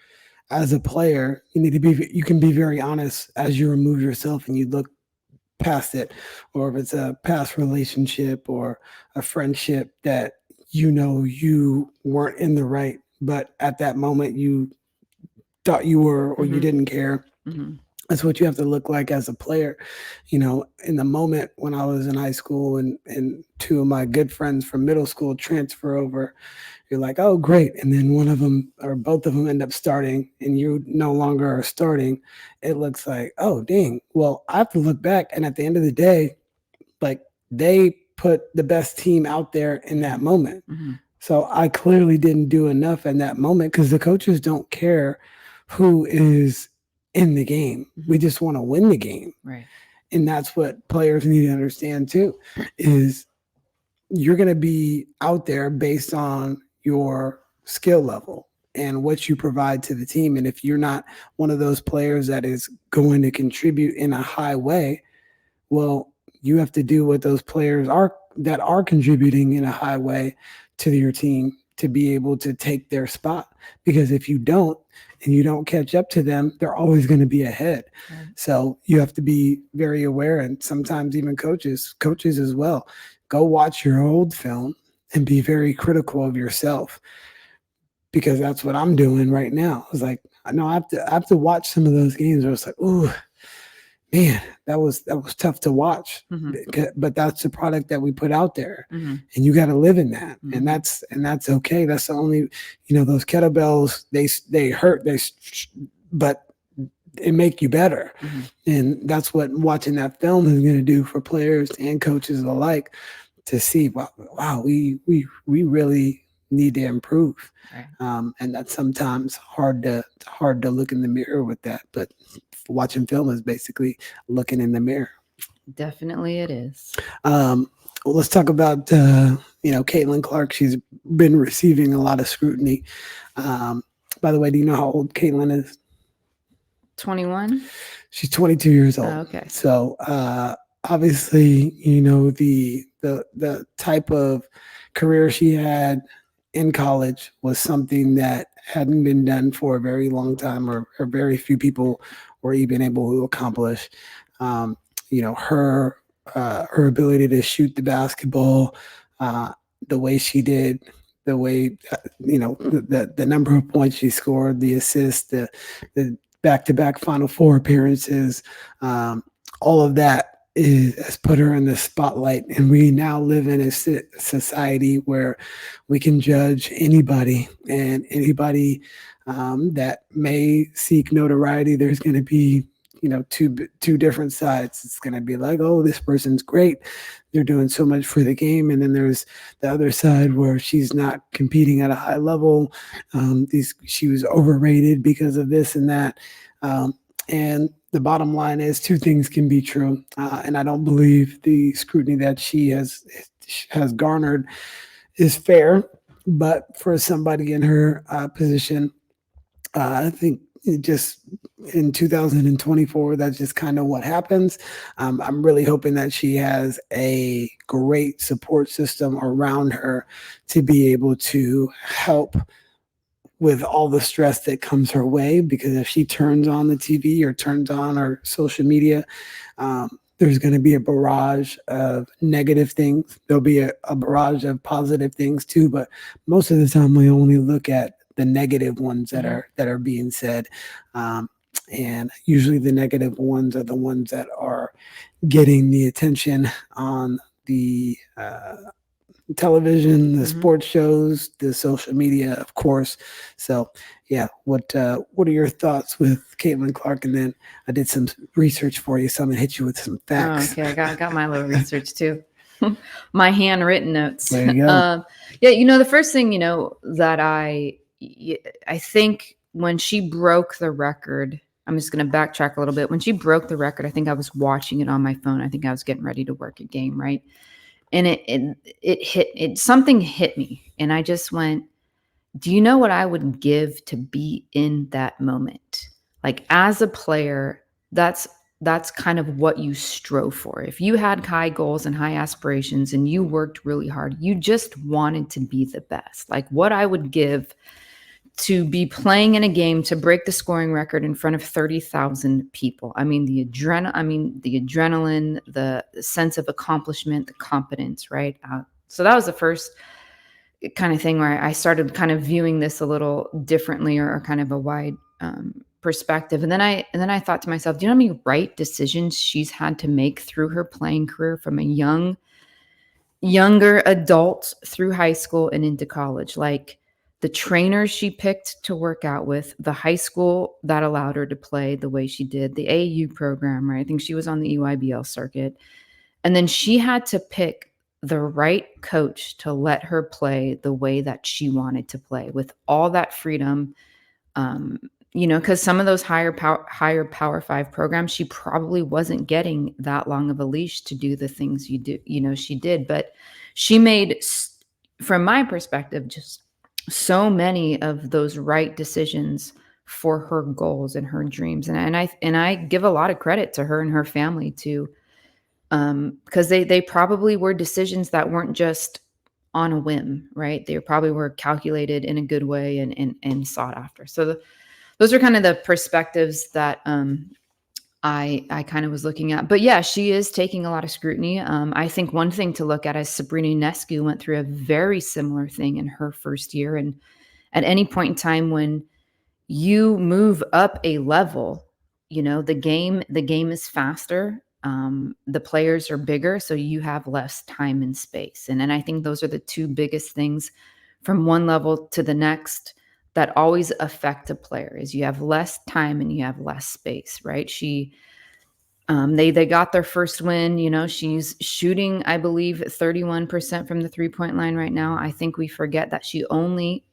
as a player, you can be very honest as you remove yourself and you look past it, or if it's a past relationship or a friendship that, you weren't in the right, but at that moment you thought you were, or you didn't care. That's what you have to look like as a player. In the moment when I was in high school and two of my good friends from middle school transfer over, you're like, oh, great. And then one of them or both of them end up starting and you no longer are starting. It looks like, oh, dang. Well, I have to look back. And at the end of the day, like, they put the best team out there in that moment. So I clearly didn't do enough in that moment, because the coaches don't care who is in the game. We just want to win the game. Right. And that's what players need to understand too, is you're going to be out there based on your skill level and what you provide to the team. And if you're not one of those players that is going to contribute in a high way, well, you have to do what those players are that are contributing in a high way to your team to be able to take their spot. Because if you don't and you don't catch up to them, they're always going to be ahead. Right. So you have to be very aware, and sometimes even coaches as well. Go watch your old film and be very critical of yourself, because that's what I'm doing right now. It's like, no, I have to watch some of those games where it's like, ooh, man, that was tough to watch. But that's the product that we put out there, and you got to live in that, and that's okay. That's the only, those kettlebells, they hurt, but it make you better, and that's what watching that film is going to do for players and coaches alike, to see, wow, we really need to improve. Right. And that's sometimes hard to look in the mirror with that, but watching film is basically looking in the mirror. Definitely it is. Well, let's talk about Caitlin Clark. She's been receiving a lot of scrutiny. By the way, do you know how old Caitlin is? 21. She's 22 years old. Oh, okay. So obviously, the type of career she had in college was something that hadn't been done for a very long time, or very few people were even able to accomplish. Her ability to shoot the basketball the way she did, the way the number of points she scored, the assists, the back-to-back Final Four appearances, all of that has put her in the spotlight. And we now live in a society where we can judge anybody, and anybody that may seek notoriety. There's going to be two different sides. It's going to be like, oh, this person's great, they're doing so much for the game. And then there's the other side where she's not competing at a high level. She was overrated because of this and that. And the bottom line is, two things can be true. And I don't believe the scrutiny that she has garnered is fair. But for somebody in her position, I think just in 2024, that's just kind of what happens. I'm really hoping that she has a great support system around her to be able to help with all the stress that comes her way. Because if she turns on the TV or turns on her social media, there's going to be a barrage of negative things. There'll be a barrage of positive things too, but most of the time we only look at the negative ones that are being said. And usually the negative ones are the ones that are getting the attention on the television, the sports shows, the social media, of course. So yeah, what are your thoughts with Caitlin Clark? And then I did some research for you, so I'm gonna hit you with some facts. Oh, okay, I got my little research too. My handwritten notes. There you go. The first thing that I think when she broke the record, I'm just going to backtrack a little bit. When she broke the record, I think I was watching it on my phone. I think I was getting ready to work a game, right? And something hit me, and I just went, do you know what I would give to be in that moment? Like, as a player, that's kind of what you strove for. If you had high goals and high aspirations and you worked really hard, you just wanted to be the best. Like, what I would give to be playing in a game to break the scoring record in front of 30,000 people. I mean, the adrenaline, the sense of accomplishment, the competence, right? So that was the first kind of thing where I started kind of viewing this a little differently, or kind of a wide perspective. And then I thought to myself, do you know how many right decisions she's had to make through her playing career, from a younger adult through high school and into college? Like, the trainers she picked to work out with, the high school that allowed her to play the way she did, the AAU program, right? I think she was on the EYBL circuit. And then she had to pick the right coach to let her play the way that she wanted to play, with all that freedom. Because some of those higher Power 5 programs, she probably wasn't getting that long of a leash to do the things she did. But she made, from my perspective, just so many of those right decisions for her goals and her dreams. And I give a lot of credit to her and her family to because they probably were decisions that weren't just on a whim, right? They probably were calculated in a good way and sought after. So those are kind of the perspectives that I kind of was looking at. But yeah, she is taking a lot of scrutiny. I think one thing to look at is Sabrina Ionescu went through a very similar thing in her first year. And at any point in time when you move up a level, the game is faster. The players are bigger, so you have less time and space. And I think those are the two biggest things from one level to the next that always affect a player is you have less time and you have less space, right? They got their first win. She's shooting, I believe, 31% from the 3-point line right now. I think we forget that she only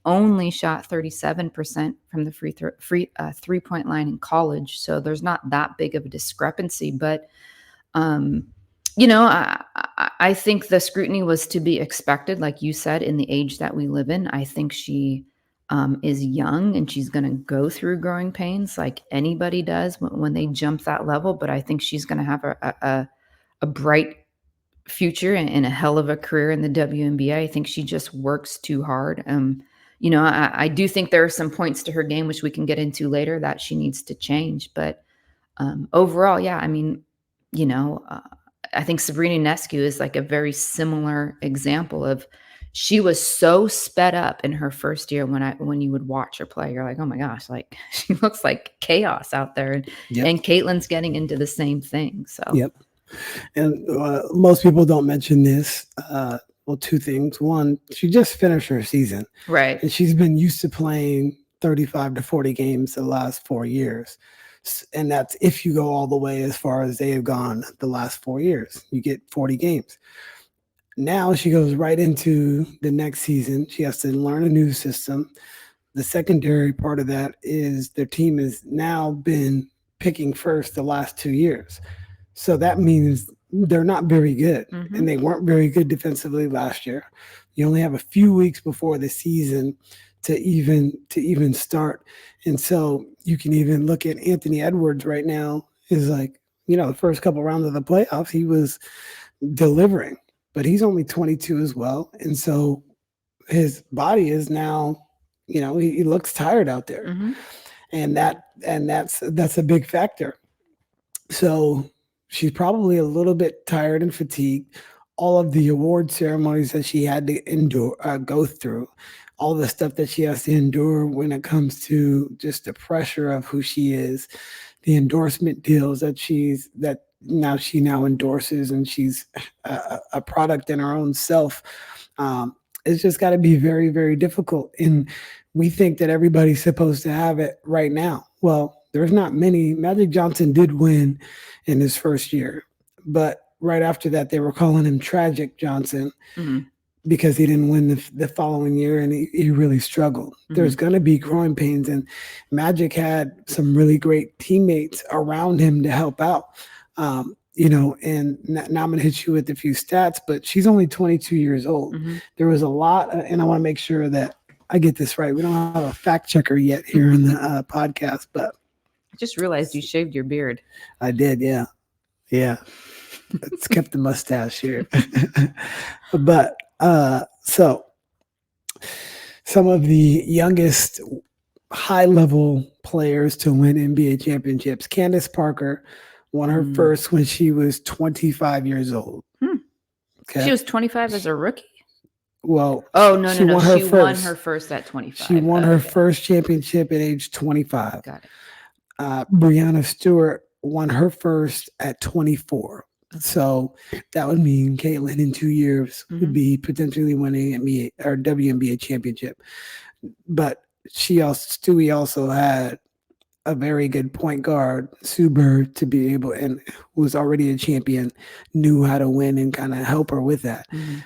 shot 37% from the free 3-point line in college. So there's not that big of a discrepancy, but I think the scrutiny was to be expected, like you said, in the age that we live in. I think she is young and she's going to go through growing pains like anybody does when they jump that level. But I think she's going to have a bright future and a hell of a career in the WNBA. I think she just works too hard. I do think there are some points to her game, which we can get into later, that she needs to change. But overall, yeah, I mean, I think Sabrina Ionescu is like a very similar example of she was so sped up in her first year when you would watch her play, you're like, oh my gosh, like she looks like chaos out there. And Caitlin's getting into the same thing. So yep. And most people don't mention this. Well, two things. One, she just finished her season. Right. And she's been used to playing 35 to 40 games the last 4 years. And that's if you go all the way as far as they have gone the last 4 years. You get 40 games. Now she goes right into the next season. She has to learn a new system. The secondary part of that is their team has now been picking first the last 2 years. So that means they're not very good. Mm-hmm. And they weren't very good defensively last year. You only have a few weeks before the season to even start. And so you can even look at Anthony Edwards right now is like, the first couple rounds of the playoffs, he was delivering. But he's only 22 as well. And so his body is now, he looks tired out there. Mm-hmm. And that's a big factor. So she's probably a little bit tired and fatigued. All of the award ceremonies that she had to endure, go through, all the stuff that she has to endure when it comes to just the pressure of who she is, the endorsement deals that she now endorses, and she's a product in her own self. It's just got to be very, very difficult. And we think that everybody's supposed to have it right now. Well, there's not many. Magic Johnson did win in his first year, but right after that, they were calling him Tragic Johnson. Mm-hmm. Because he didn't win the following year, and he really struggled. Mm-hmm. There's going to be growing pains, and Magic had some really great teammates around him to help out. And now I'm going to hit you with a few stats, but she's only 22 years old. Mm-hmm. There was a lot, and I want to make sure that I get this right. We don't have a fact checker yet here in the podcast, but I just realized you shaved your beard. I did, yeah. It's kept the mustache here, but. So some of the youngest high-level players to win NBA championships. Candace Parker won her first when she was 25 years old. Okay. She was 25 as a rookie? Well, no. She won her first at 25. She won her first championship at age 25. Got it. Breanna Stewart won her first at 24. So that would mean Caitlin in 2 years would be potentially winning NBA or WNBA championship. But Stewie also had a very good point guard, Sue Bird, to be able, and was already a champion, knew how to win and kind of help her with that. Mm-hmm.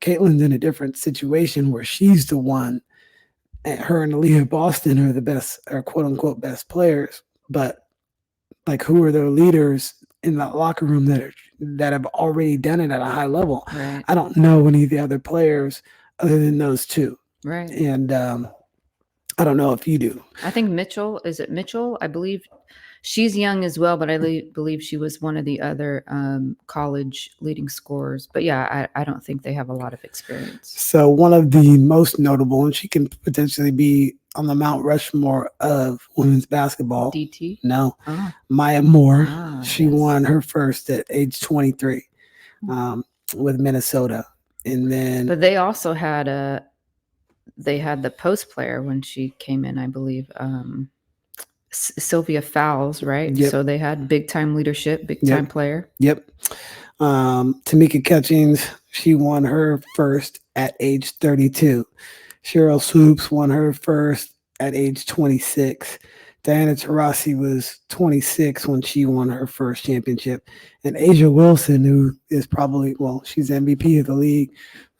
Caitlin's in a different situation where she's the one. Her and Aaliyah Boston are the best, or quote unquote best players. But like, who are their leaders in that locker room that have already done it at a high level? Right. I don't know any of the other players other than those two. Right. And I don't know if you do. I think Mitchell, is it Mitchell? I believe She's young as well, but I believe she was one of the other college leading scorers. But yeah, I don't think they have a lot of experience. So one of the most notable, and she can potentially be on the Mount Rushmore of women's basketball. DT? No, Maya Moore. She yes. won her first at age 23 with Minnesota, and then. But they also had the post player when she came in, I believe. Sylvia Fowles, right? Yep. So they had big time leadership, big time player. Yep. Tamika Catchings, she won her first at age 32. Cheryl Swoops won her first at age 26. Diana Taurasi was 26 when she won her first championship. And Asia Wilson, who is probably, she's MVP of the league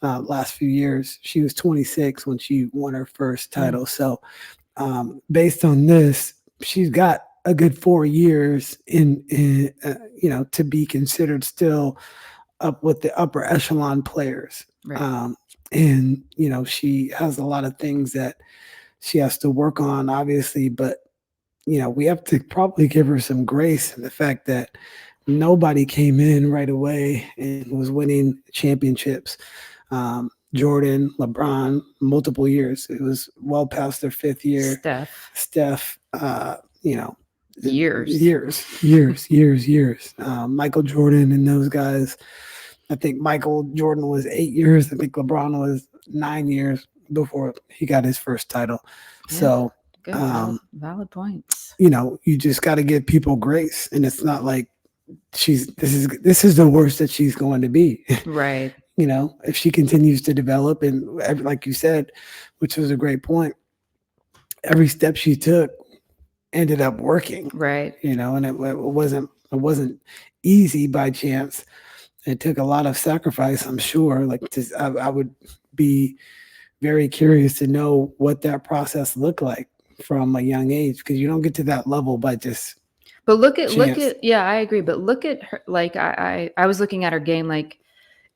last few years. She was 26 when she won her first title. So based on this, she's got a good 4 years in to be considered still up with the upper echelon players. Right. And, she has a lot of things that she has to work on, obviously, but, we have to probably give her some grace in the fact that nobody came in right away and was winning championships. Jordan, LeBron, multiple years. It was well past their 5th year. Steph, years. Michael Jordan and those guys. I think Michael Jordan was 8 years. I think LeBron was 9 years before he got his first title. Yeah, so, good, valid points. You just got to give people grace, and it's not like this is the worst that she's going to be. Right. If she continues to develop, and like you said, which was a great point, every step she took ended up working. Right. And it wasn't easy by chance. It took a lot of sacrifice, I'm sure. I would be very curious to know what that process looked like from a young age, because you don't get to that level by just. But look at yeah, I agree. But look at her. Like I was looking at her game, like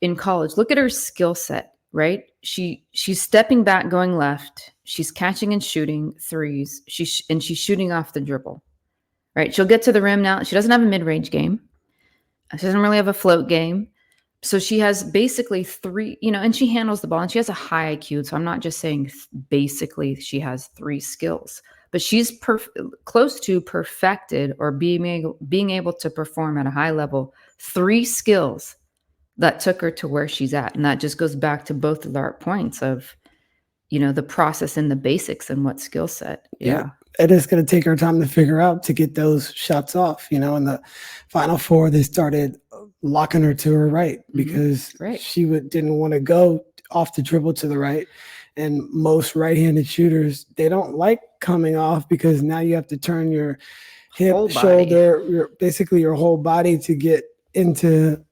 in college. Look at her skill set, right? She's stepping back, going left. She's catching and shooting threes. She's shooting off the dribble, right? She'll get to the rim now. She doesn't have a mid-range game. She doesn't really have a float game. So she has basically 3, and she handles the ball, and she has a high IQ. So I'm not just saying basically she has 3 skills, but she's close to perfected or being able to perform at a high level, 3 skills that took her to where she's at. And that just goes back to both of our points of, the process and the basics and what skill set. Yeah. And it's going to take her time to figure out to get those shots off. In the Final Four, they started locking her to her right because she didn't want to go off the dribble to the right. And most right-handed shooters, they don't like coming off because now you have to turn your hip, shoulder, basically your whole body to get into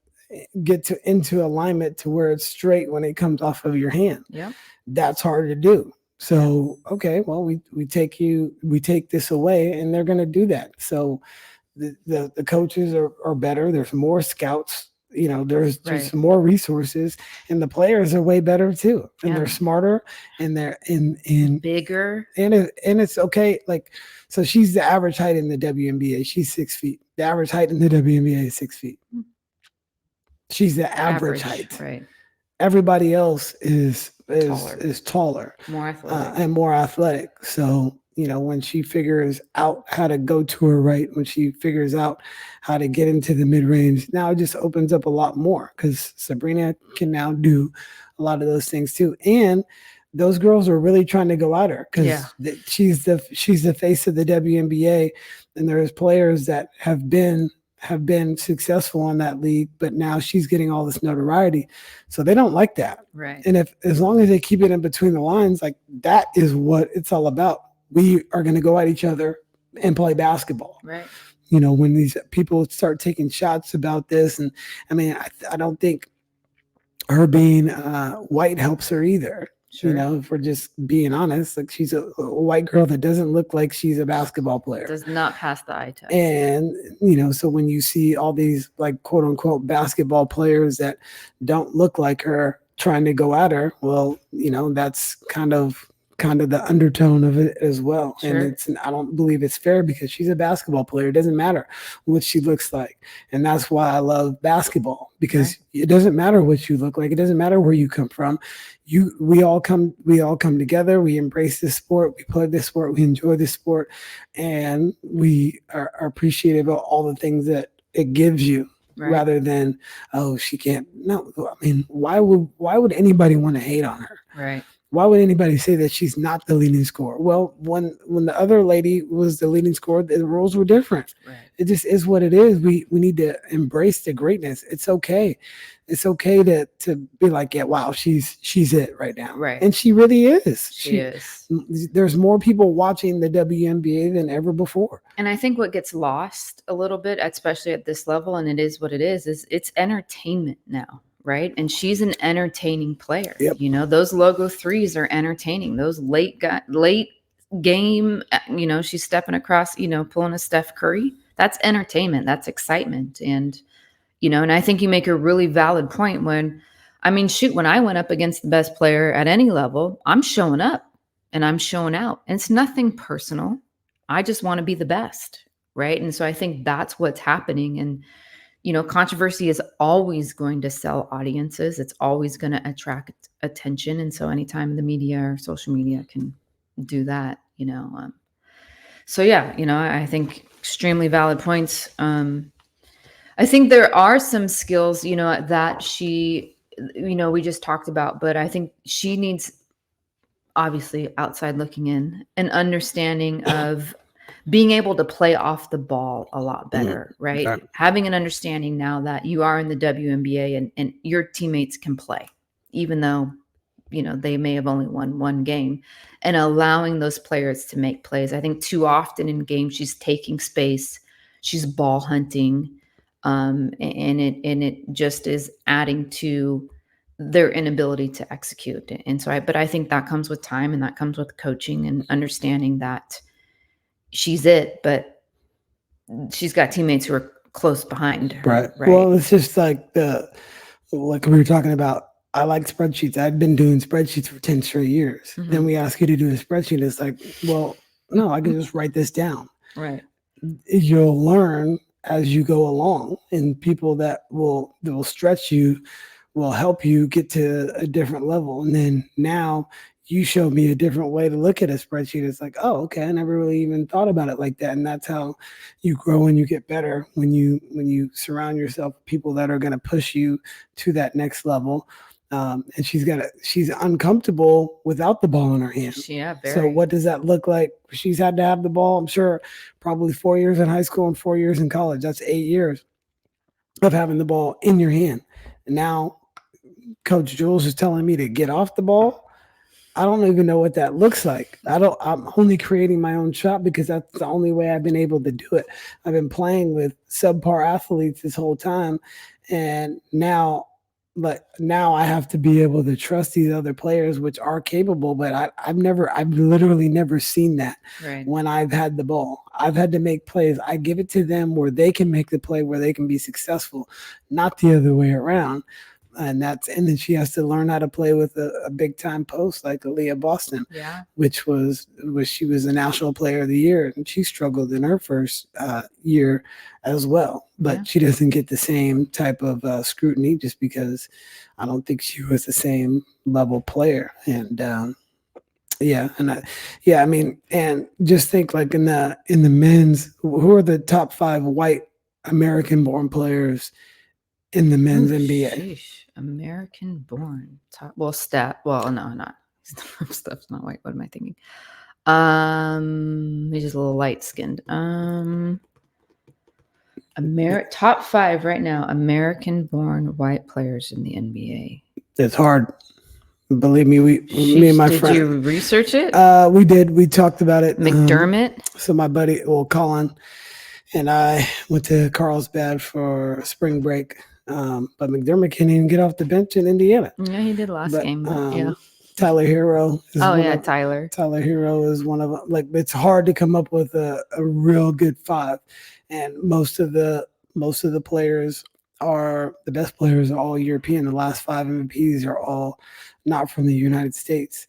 alignment to where it's straight when it comes off of your hand. Yeah, that's hard to do. So, okay, well, we take this away, and they're going to do that. So the coaches are better. There's more scouts, there's just more resources, and the players are way better too. And they're smarter, and they're in bigger. And it's okay. Like, so she's the average height in the WNBA. She's 6 feet. The average height in the WNBA is 6 feet. She's the average height. Right. Everybody else is taller, more athletic, and more athletic. So, when she figures out how to go to her right, when she figures out how to get into the mid-range, now it just opens up a lot more because Sabrina can now do a lot of those things too. And those girls are really trying to go at her because she's the face of the WNBA, and there's players that have been successful in that league, but now she's getting all this notoriety. So they don't like that. Right. And as long as they keep it in between the lines, like that is what it's all about. We are going to go at each other and play basketball. Right. When these people start taking shots about this, and I mean, I don't think her being white helps her either. Sure. If we're just being honest, like she's a white girl that doesn't look like she's a basketball player. Does not pass the eye test. And, so when you see all these like quote unquote basketball players that don't look like her trying to go at her, well, that's kind of kind of the undertone of it as well. Sure. And I don't believe it's fair because she's a basketball player. It doesn't matter what she looks like. And that's why I love basketball, because it doesn't matter what you look like. It doesn't matter where you come from. We all come together. We embrace this sport. We play this sport. We enjoy this sport. And we are appreciative of all the things that it gives you. Right. Rather than, oh, she can't. No, I mean, why would anybody want to hate on her? Right. Why would anybody say that she's not the leading scorer? Well, when the other lady was the leading scorer, the rules were different. Right. It just is what it is. We need to embrace the greatness. It's okay. It's okay to be like, yeah, wow, she's it right now. Right. And she really is. She is. There's more people watching the WNBA than ever before. And I think what gets lost a little bit, especially at this level, and it is what it is it's entertainment now, right? And she's an entertaining player. Yep. You know, those logo threes are entertaining. Those late game, you know, she's stepping across, you know, pulling a Steph Curry. That's entertainment. That's excitement. And, you know, and I think you make a really valid point when I went up against the best player at any level, I'm showing up and I'm showing out. And it's nothing personal. I just want to be the best, right? And so I think that's what's happening. And, you know, controversy is always going to sell audiences. It's always going to attract attention. And so anytime the media or social media can do that, you know. So, yeah, you know, I think extremely valid points. I think there are some skills, you know, that she, you know, we just talked about, but I think she needs, obviously outside looking in, an understanding of being able to play off the ball a lot better, right? Okay. Having an understanding now that you are in the WNBA and your teammates can play, even though, you know, they may have only won one game, and allowing those players to make plays. I think too often in games, she's taking space, she's ball hunting, and it just is adding to their inability to execute. And so I think that comes with time, and that comes with coaching and understanding that she's it, but she's got teammates who are close behind her. Right. Well, it's just like like we were talking about, I like spreadsheets. I've been doing spreadsheets for 10 straight years. Mhm. Then we ask you to do a spreadsheet. It's like, well, no, I can just write this down. Right. You'll learn as you go along, and people that will stretch you will help you get to a different level. And then now you showed me a different way to look at a spreadsheet. It's like, oh, okay, I never really even thought about it like that. And that's how you grow and you get better, when you surround yourself with people that are going to push you to that next level. And she's uncomfortable without the ball in her hand. Yeah, very. So what does that look like? She's had to have the ball, I'm sure, probably 4 years in high school and 4 years in college. That's 8 years of having the ball in your hand. And now Coach Julz is telling me to get off the ball. I don't even know what that looks like. I'm only creating my own shot because that's the only way I've been able to do it. I've been playing with subpar athletes this whole time. And now I have to be able to trust these other players, which are capable, but I've literally never seen that. Right. When I've had the ball. I've had to make plays. I give it to them where they can make the play, where they can be successful, not the other way around. And then she has to learn how to play with a big time post like Aaliyah Boston, which she was the National Player of the Year, and she struggled in her first year as well. But she doesn't get the same type of scrutiny just because I don't think she was the same level player. And and just think like in the men's, who are the top 5 white American born players in the men's NBA? Sheesh. American born. No, not. Stuff's not white. What am I thinking? He's just a little light skinned. Top 5 right now, American born white players in the NBA. It's hard. Believe me, me and my friend. Did you research it? We did. We talked about it. McDermott. So my buddy, Colin, and I went to Carlsbad for spring break. But McDermott can't even get off the bench in Indiana. Yeah, he did last game. Tyler Hero. Tyler. Tyler Hero is one of them. Like, it's hard to come up with a real good 5, and most of the players the best players are all European. The last 5 MVPs are all not from the United States.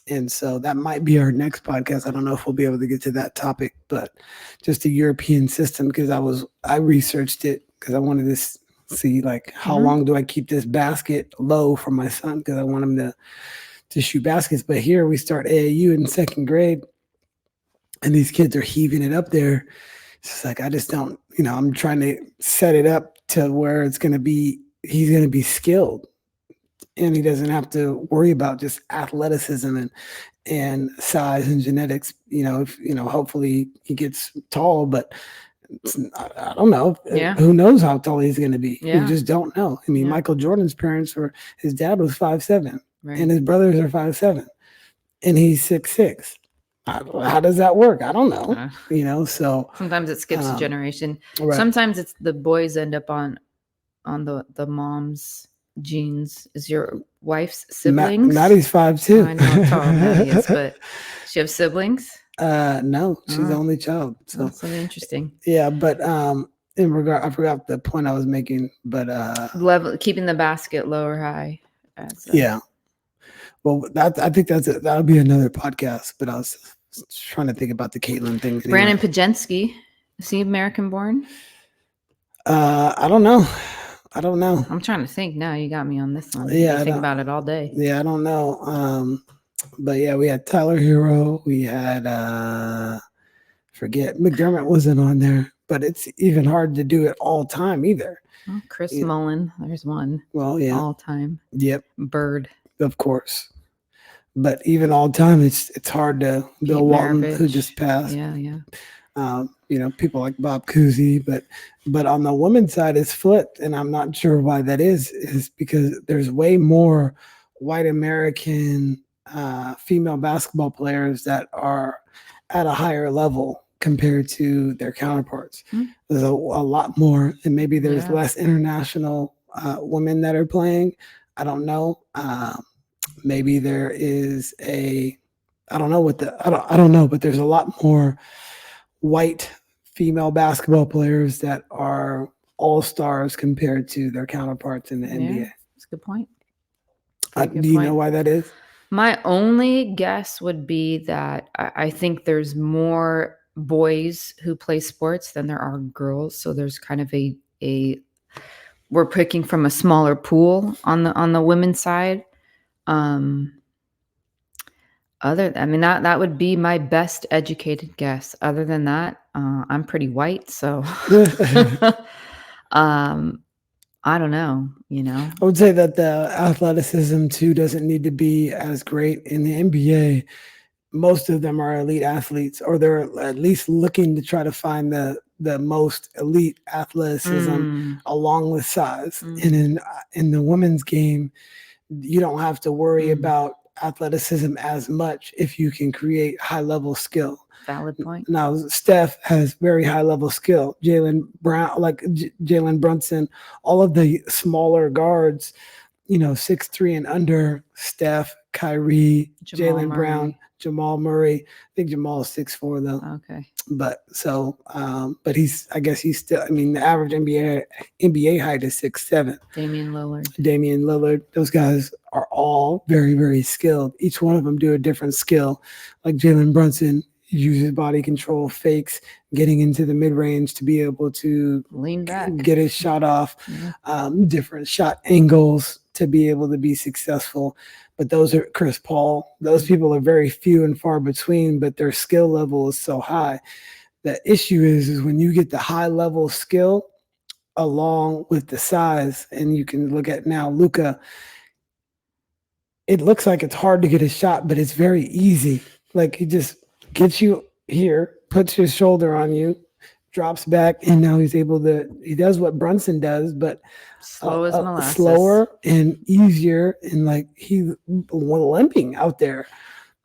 And so that might be our next podcast. I don't know if we'll be able to get to that topic, but just the European system, because I researched it because I wanted to see like how long do I keep this basket low for my son, because I want him to shoot baskets. But here we start AAU in second grade, and these kids are heaving it up there. It's just like I just don't, I'm trying to set it up to where he's going to be skilled, and he doesn't have to worry about just athleticism and size and genetics. Hopefully he gets tall, but I don't know. Yeah. Who knows how tall he's going to be? Yeah. You just don't know. I mean, Michael Jordan's his dad was 5'7", Right. and his brothers are 5'7", and he's 6'6". How does that work? I don't know. So sometimes it skips a generation. Right. Sometimes it's the boys end up on the mom's genes. Is your wife's siblings? Maddie's 5'2". I know how tall Maddie is, but she have siblings? No, she's the only child. So that's so interesting. Yeah, but in regard, I forgot the point I was making, but keeping the basket low or high. Yeah. Well, I think that'll be another podcast. But I was trying to think about the Caitlin thing. Anyway. Brandon Pajensky, is he American born? I don't know. I'm trying to think now. You got me on this one. Yeah, I think about it all day. Yeah, I don't know. But yeah, we had Tyler Hero. We had forget McDermott wasn't on there, but it's even hard to do it all time either. Oh, Chris Mullen, there's one. Well, yeah, all time. Yep, Bird, of course. But even all time, it's hard to. Bill Walton, who just passed. Yeah. People like Bob Cousy, but on the women's side, it's flipped, and I'm not sure why that is because there's way more white American female basketball players that are at a higher level compared to their counterparts. There's a lot more, and maybe there's less international women that are playing. I don't know. Maybe there is I don't know, but there's a lot more white female basketball players that are all-stars compared to their counterparts in the NBA. That's a good point. Do you know why that is? My only guess would be that I think there's more boys who play sports than there are girls. So there's kind of we're picking from a smaller pool on the women's side. That would be my best educated guess. Other than that, I'm pretty white, so I don't know. I would say that the athleticism too doesn't need to be as great in the NBA. Most of them are elite athletes, or they're at least looking to try to find the most elite athleticism along with size. And in the women's game, you don't have to worry about athleticism as much if you can create high level skill. Valid point. Now Steph has very high level skill. Jaylen Brown, like Jalen Brunson, all of the smaller guards, 6'3" and under, Steph, Kyrie, Jaylen Brown, Jamal Murray. I think Jamal is 6'4" though. Okay. But but he's still, the average NBA height is 6'7". Damian Lillard. Those guys are all very, very skilled. Each one of them do a different skill. Like Jalen Brunson uses body control, fakes, getting into the mid-range to be able to lean back, get his shot off, different shot angles to be able to be successful. But those are Chris Paul. Those people are very few and far between, but their skill level is so high. The issue is when you get the high level skill along with the size, and you can look at now Luka, it looks like it's hard to get a shot, but it's very easy. Like he just gets you here, puts his shoulder on you, drops back, and now he does what Brunson does, but slower and easier, and like he's limping out there,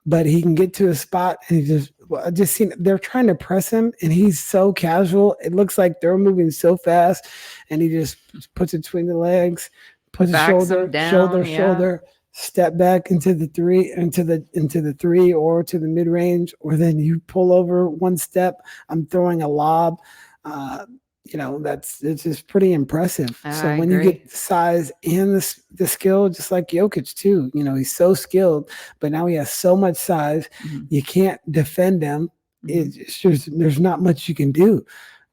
but he can get to a spot, and I just seen they're trying to press him, and he's so casual. It looks like they're moving so fast, and he just puts it between the legs, puts his shoulder, step back into the three or to the mid range, or then you pull over one step. I'm throwing a lob. it's just pretty impressive. So I when you agree. get the size and the skill, just like Jokic too, he's so skilled, but now he has so much size, Mhm. you can't defend him. Mhm. It's just there's not much you can do.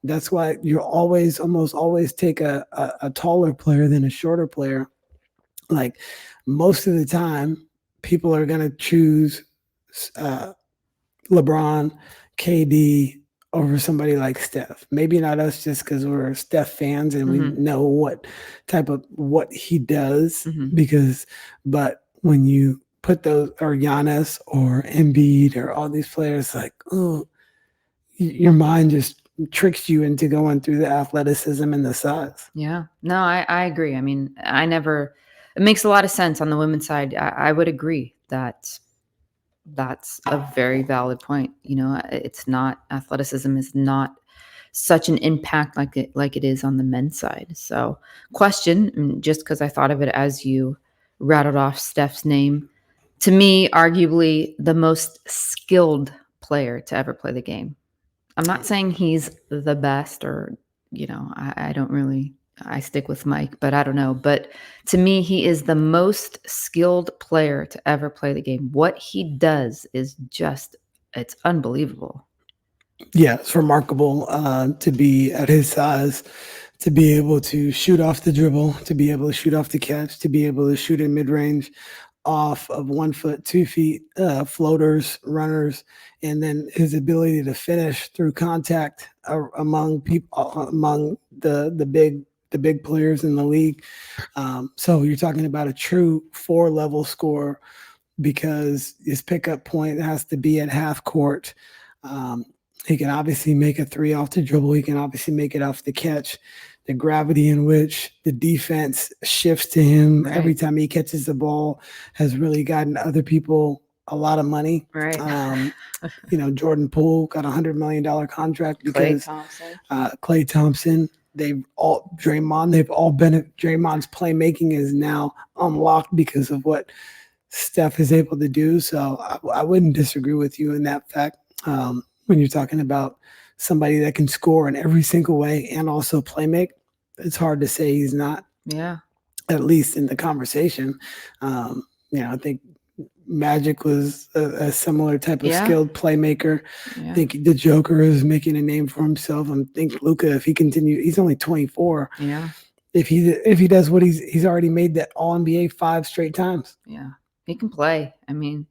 That's why you almost always take a taller player than a shorter player. Like most of the time, people are going to choose uh, LeBron, KD over somebody like Steph. Maybe not us just because we're Steph fans and we Mhm. know what he does Mhm. but when you put those or Giannis or Embiid or all these players like, oh, your mind just tricks you into going through the athleticism and the size. Yeah. No, I agree. I mean, it makes a lot of sense on the women's side. I would agree that that's a very valid point. It's not athleticism is not such an impact like it is on the men's side. So, question, just because I thought of it as you rattled off Steph's name, to me, arguably the most skilled player to ever play the game. I'm not saying he's the best or, I don't really, I stick with Mike, but I don't know. But to me, he is the most skilled player to ever play the game. What he does is it's unbelievable. Yeah, it's remarkable to be at his size, to be able to shoot off the dribble, to be able to shoot off the catch, to be able to shoot in mid range off of 1 foot, 2 feet, floaters, runners, and then his ability to finish through contact among people, among the big players in the league. So you're talking about a true 4-level scorer because his pickup point has to be at half court. He can obviously make a three off the dribble. He can obviously make it off the catch. The gravity in which the defense shifts to him every Right. time he catches the ball has really gotten other people a lot of money. Right. Jordan Poole got $100 million contract Clay because Thompson. Klay Thompson, Draymond's playmaking is now unlocked because of what Steph is able to do. So I wouldn't disagree with you in that fact. When you're talking about somebody that can score in every single way and also play make, it's hard to say he's not, Yeah. at least in the conversation. I think Magic was a similar type of Yeah. skilled playmaker. Yeah. I think the Joker is making a name for himself. I think Luka, if he continues, he's only 24. Yeah. If he does what he's already made that All NBA 5 straight times. Yeah. He can play. I mean,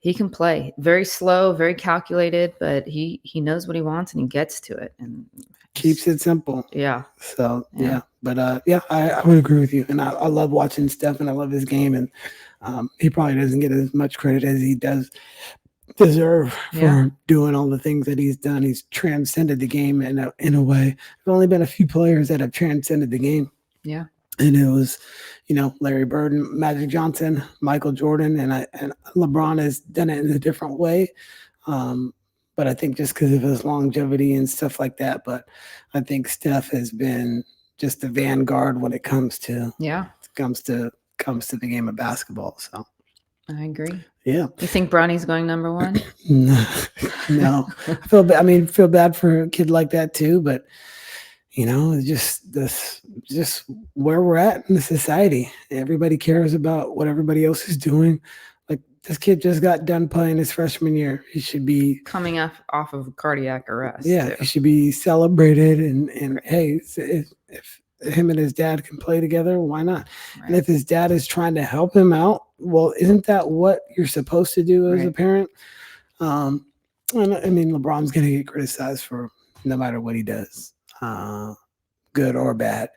he can play. Very slow, very calculated, but he knows what he wants and he gets to it and Keeps it simple. Yeah. So yeah. But I would agree with you. And I love watching Steph and I love his game. And he probably doesn't get as much credit as he does deserve for doing all the things that he's done. He's transcended the game in a way. There's only been a few players that have transcended the game. Yeah. And it was, Larry Bird, Magic Johnson, Michael Jordan, and LeBron has done it in a different way. But I think just because of his longevity and stuff like that. But I think Steph has been just the vanguard when it comes to the game of basketball. So I agree. Yeah. You think Bronny's going number one? No. I feel bad for a kid like that too, but just where we're at in the society. Everybody cares about what everybody else is doing. Like this kid just got done playing his freshman year. He should be coming off of cardiac arrest. Yeah, he should be celebrated. And hey, if him and his dad can play together, why not? Right. And if his dad is trying to help him out, well, isn't that what you're supposed to do as a parent? And I mean, LeBron's going to get criticized for no matter what he does, good or bad,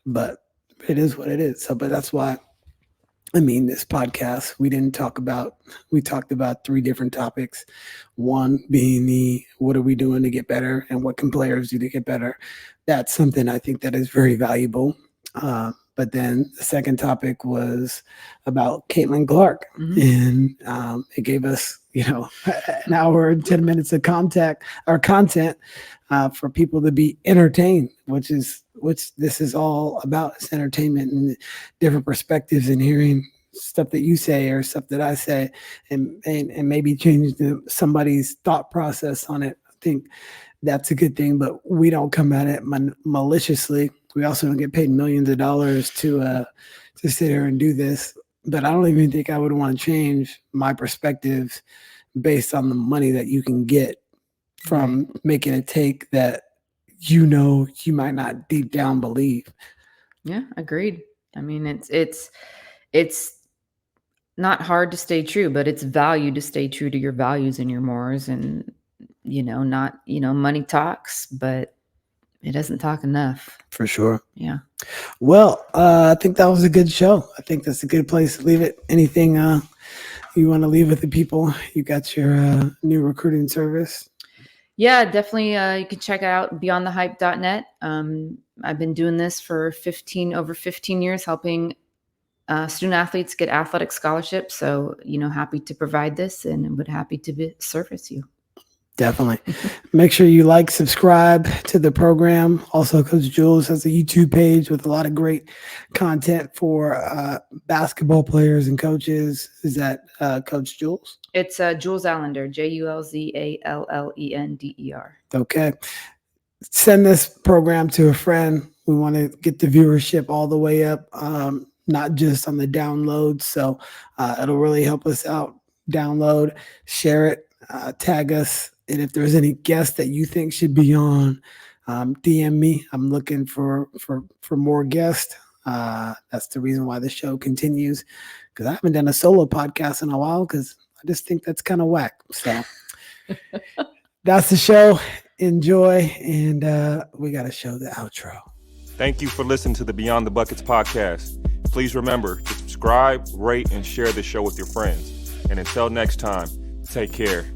but it is what it is. So, but that's why, this podcast, we talked about 3 different topics. One being what are we doing to get better and what can players do to get better? That's something I think that is very valuable. But then the second topic was about Caitlin Clark. Mm-hmm. And it gave us, an hour and 10 minutes of content for people to be entertained, which this is all about. It's entertainment and different perspectives and hearing stuff that you say or stuff that I say and maybe change somebody's thought process on it. I think that's a good thing, but we don't come at it maliciously. We also don't get paid millions of dollars to sit here and do this. But I don't even think I would want to change my perspective based on the money that you can get from making a take that you might not deep down believe. Yeah, agreed. I mean, it's not hard to stay true, but it's value to stay true to your values and your mores, and not money talks, but it doesn't talk enough. For sure. Yeah. Well, I think that was a good show. I think that's a good place to leave it. Anything you want to leave with the people? You got your new recruiting service? Yeah, definitely. You can check it out, beyondthehype.net. I've been doing this for over 15 years, helping student athletes get athletic scholarships. So, happy to provide this and would happy to service you. Definitely. Make sure you subscribe to the program. Also, Coach Julz has a YouTube page with a lot of great content for basketball players and coaches. Is that Coach Julz? It's Julz Allender, JULZALLENDER. Okay. Send this program to a friend. We want to get the viewership all the way up, not just on the download. So it'll really help us out. Download, share it, tag us. And if there's any guests that you think should be on, DM me. I'm looking for more guests. That's the reason why the show continues, because I haven't done a solo podcast in a while because I just think that's kind of whack. So that's the show. Enjoy. And we got to show the outro. Thank you for listening to the Beyond the Buckets podcast. Please remember to subscribe, rate, and share the show with your friends. And until next time, take care.